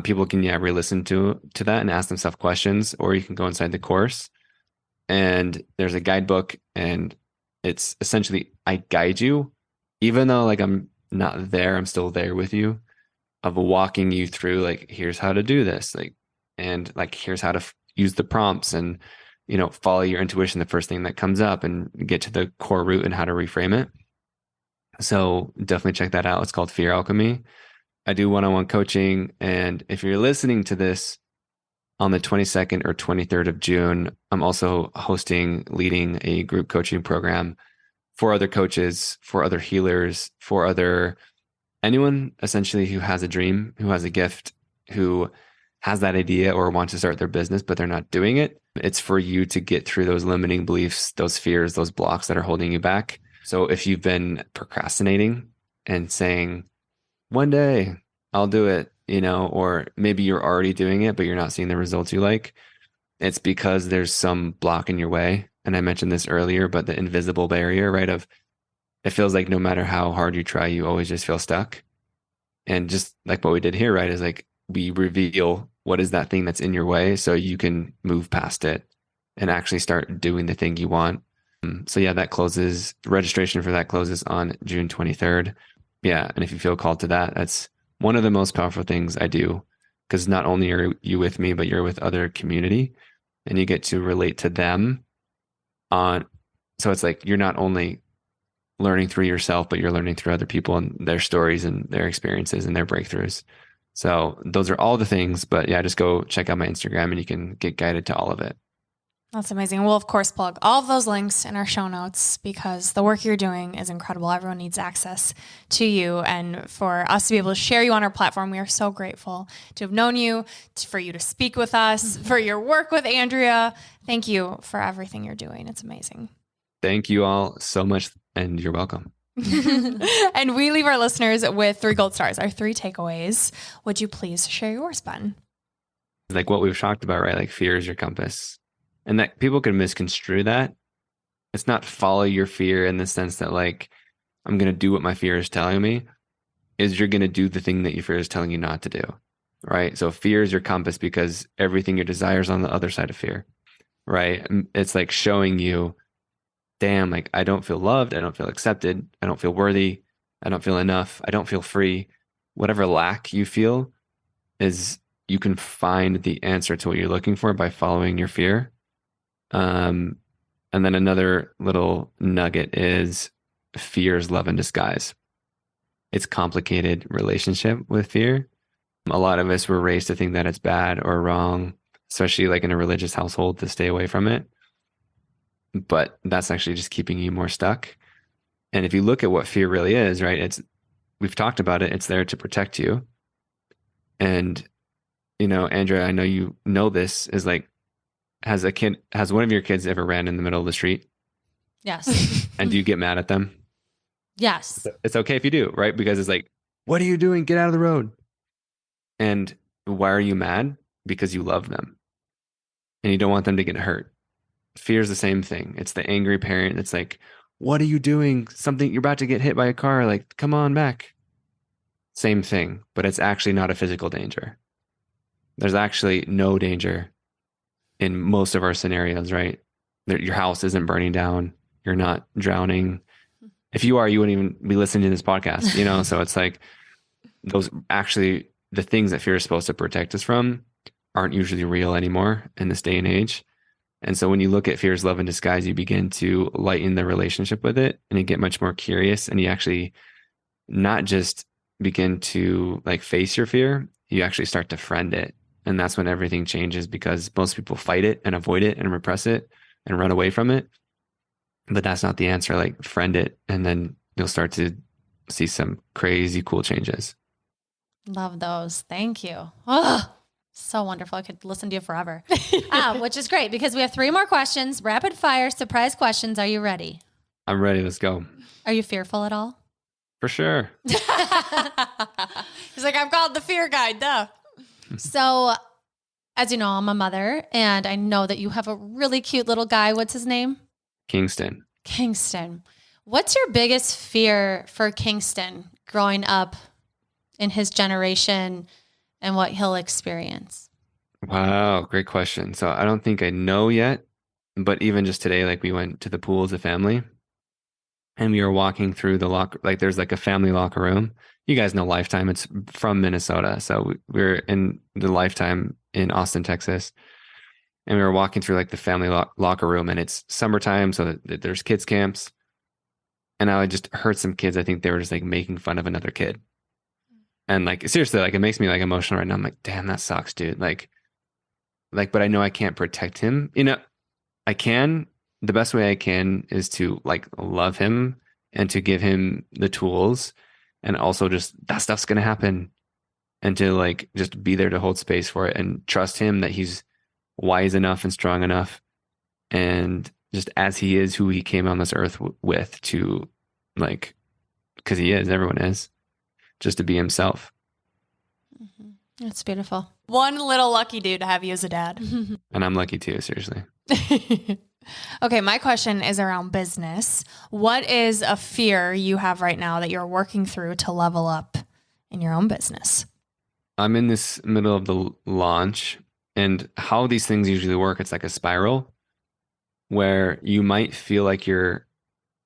people can re-listen to that and ask themselves questions, or you can go inside the course. And there's a guidebook, and it's essentially I guide you, even though like I'm not there, I'm still there with you, of walking you through like, here's how to do this, like, and like here's how to use the prompts, and follow your intuition, the first thing that comes up, and get to the core root and how to reframe it. So definitely check that out. It's called Fear Alchemy. I do one-on-one coaching, and if you're listening to this on the 22nd or 23rd of June, I'm also leading a group coaching program for other coaches, for other healers, for anyone essentially who has a dream, who has a gift, who has that idea or wants to start their business, but they're not doing it. It's for you to get through those limiting beliefs, those fears, those blocks that are holding you back. So if you've been procrastinating and saying, one day I'll do it, or maybe you're already doing it, but you're not seeing the results you like, it's because there's some block in your way. And I mentioned this earlier, but the invisible barrier, right? It feels like no matter how hard you try, you always just feel stuck. And just like what we did here, right? Is like we reveal what is that thing that's in your way so you can move past it and actually start doing the thing you want. So yeah, registration for that closes on June 23rd. Yeah. And if you feel called to that, that's one of the most powerful things I do, because not only are you with me, but you're with other community, and you get to relate to them so it's like you're not only learning through yourself, but you're learning through other people and their stories and their experiences and their breakthroughs. So those are all the things, but yeah, just go check out my Instagram and you can get guided to all of it. That's amazing. We'll, of course, plug all of those links in our show notes because the work you're doing is incredible. Everyone needs access to you. And for us to be able to share you on our platform, we are so grateful to have known you, for you to speak with us, for your work with Andrea. Thank you for everything you're doing. It's amazing. Thank you all so much, and you're welcome. And we leave our listeners with 3 gold stars, our 3 takeaways. Would you please share yours, Ben? Like what we've talked about, right? Like fear is your compass. And that people can misconstrue that. It's not follow your fear in the sense that like, I'm going to do what my fear is telling me. Is you're going to do the thing that your fear is telling you not to do, right? So fear is your compass because everything your desire is on the other side of fear, right? It's like showing you, damn, like I don't feel loved. I don't feel accepted. I don't feel worthy. I don't feel enough. I don't feel free. Whatever lack you feel is, you can find the answer to what you're looking for by following your fear. And then another little nugget is fear's love in disguise. It's complicated relationship with fear. A lot of us were raised to think that it's bad or wrong, especially like in a religious household, to stay away from it. But that's actually just keeping you more stuck. And if you look at what fear really is, right, we've talked about it. It's there to protect you. And, Andrea, I know you know this is like, has one of your kids ever ran in the middle of the street? Yes. And do you get mad at them? Yes. It's okay if you do, right? Because it's like, what are you doing? Get out of the road. And why are you mad? Because you love them and you don't want them to get hurt. Fear is the same thing. It's the angry parent. It's like, what are you doing? You're about to get hit by a car. Like, come on back. Same thing, but it's actually not a physical danger. There's actually no danger in most of our scenarios, right? Your house isn't burning down. You're not drowning. If you are, you wouldn't even be listening to this podcast, So it's like those actually, the things that fear is supposed to protect us from aren't usually real anymore in this day and age. And so when you look at fear's love in disguise, you begin to lighten the relationship with it and you get much more curious, and you actually not just begin to like face your fear, you actually start to friend it. And that's when everything changes, because most people fight it and avoid it and repress it and run away from it. But that's not the answer. Like, friend it, and then you'll start to see some crazy cool changes. Love those. Thank you. Oh, so wonderful. I could listen to you forever. Which is great because we have 3 more questions. Rapid fire surprise questions. Are you ready? I'm ready. Let's go. Are you fearful at all? For sure. He's like, I'm called the fear guide, duh. So, as you know, I'm a mother, and I know that you have a really cute little guy. What's his name? Kingston. What's your biggest fear for Kingston growing up in his generation and what he'll experience? Wow, great question. So I don't think I know yet, but even just today, like we went to the pool as a family and we were walking through the locker, like there's like a family locker room. You guys know Lifetime. It's from Minnesota. So we were in the Lifetime in Austin, Texas. And we were walking through like the family locker room, and it's summertime. So there's kids camps. And I just heard some kids, I think they were just like making fun of another kid. And like, seriously, like it makes me like emotional right now. I'm like, damn, that sucks, dude. Like, but I know I can't protect him. I can, the best way I can is to like love him and to give him the tools. And also just that stuff's going to happen, and to like just be there to hold space for it and trust him that he's wise enough and strong enough. And just as he is, who he came on this earth with, to like, because he is, everyone is, just to be himself. Mm-hmm. That's beautiful. One little lucky dude to have you as a dad. And I'm lucky too, seriously. Okay, my question is around business. What is a fear you have right now that you're working through to level up in your own business? I'm in this middle of the launch, and how these things usually work, it's like a spiral where you might feel like you're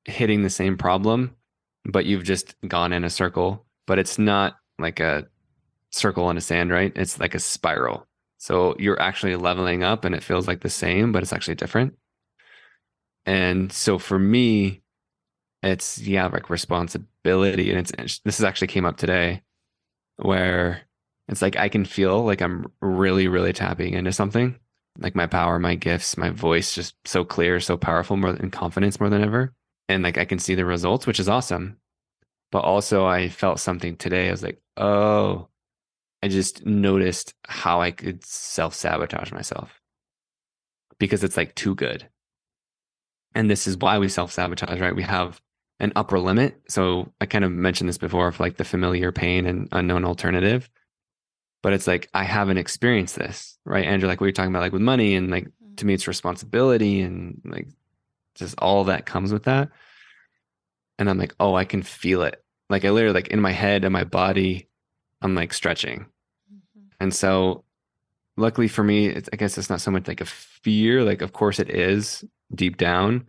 hitting the same problem, but you've just gone in a circle. But it's not like a circle in a sand, right? It's like a spiral. So you're actually leveling up and it feels like the same, but it's actually different. And so for me, it's like responsibility. And this actually came up today, where it's like I can feel like I'm really, really tapping into something, like my power, my gifts, my voice, just so clear, so powerful, more than confidence, more than ever. And like I can see the results, which is awesome. But also I felt something today. I was like, oh, I just noticed how I could self-sabotage myself because it's like too good. And this is why we self-sabotage, right? We have an upper limit. So I kind of mentioned this before of like the familiar pain and unknown alternative. But it's like, I haven't experienced this, right? Andrew, like what you're talking about, like with money, and like, to me, it's responsibility and like just all that comes with that. And I'm like, oh, I can feel it. Like I literally, like in my head and my body, I'm like stretching. Mm-hmm. And so luckily for me, I guess it's not so much like a fear. Like, of course it is deep down,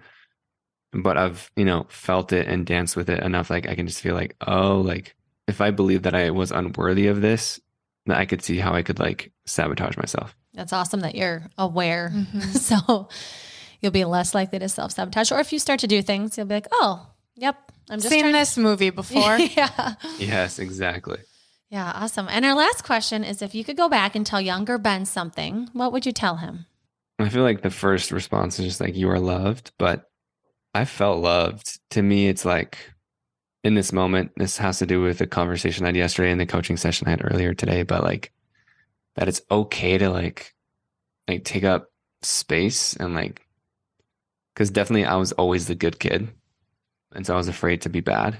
but I've, felt it and danced with it enough. Like I can just feel like, oh, like if I believe that I was unworthy of this, that I could see how I could like sabotage myself. That's awesome that you're aware. Mm-hmm. So you'll be less likely to self-sabotage. Or if you start to do things, you'll be like, oh, yep, I'm just Seen this movie before. Yeah. Yes, exactly. Yeah, awesome. And our last question is, if you could go back and tell younger Ben something, what would you tell him? I feel like the first response is just like, you are loved, but I felt loved. To me, it's like in this moment, this has to do with a conversation I had yesterday and the coaching session I had earlier today, but like that it's okay to like take up space and like, because definitely I was always the good kid. And so I was afraid to be bad.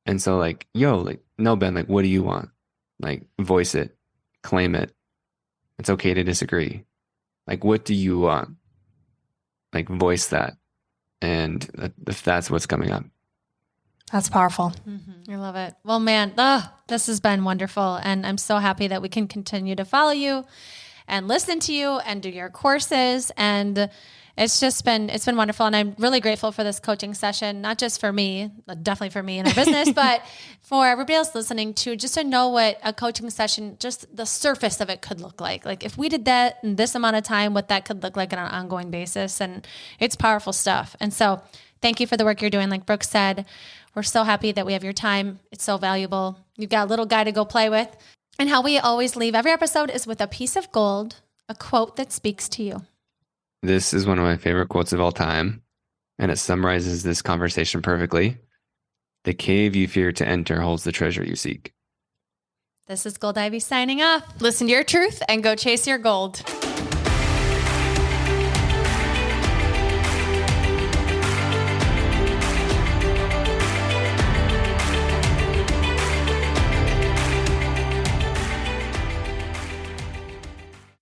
And so like, yo, like, no, Ben, like, what do you want? Like, voice it, claim it. It's okay to disagree. Like, what do you want? Like, voice that. And if that's what's coming up. That's powerful. I love it. Well, man, this has been wonderful. And I'm so happy that we can continue to follow you and listen to you and do your courses. And it's been wonderful. And I'm really grateful for this coaching session, not just for me, definitely for me and our business, but for everybody else listening too, just to know what a coaching session, just the surface of it could look like. Like if we did that in this amount of time, what that could look like on an ongoing basis. And it's powerful stuff. And so thank you for the work you're doing. Like Brooke said, we're so happy that we have your time. It's so valuable. You've got a little guy to go play with. And how we always leave every episode is with a piece of gold, a quote that speaks to you. This is one of my favorite quotes of all time, and it summarizes this conversation perfectly. The cave you fear to enter holds the treasure you seek. This is Gold Ivy signing off. Listen to your truth and go chase your gold.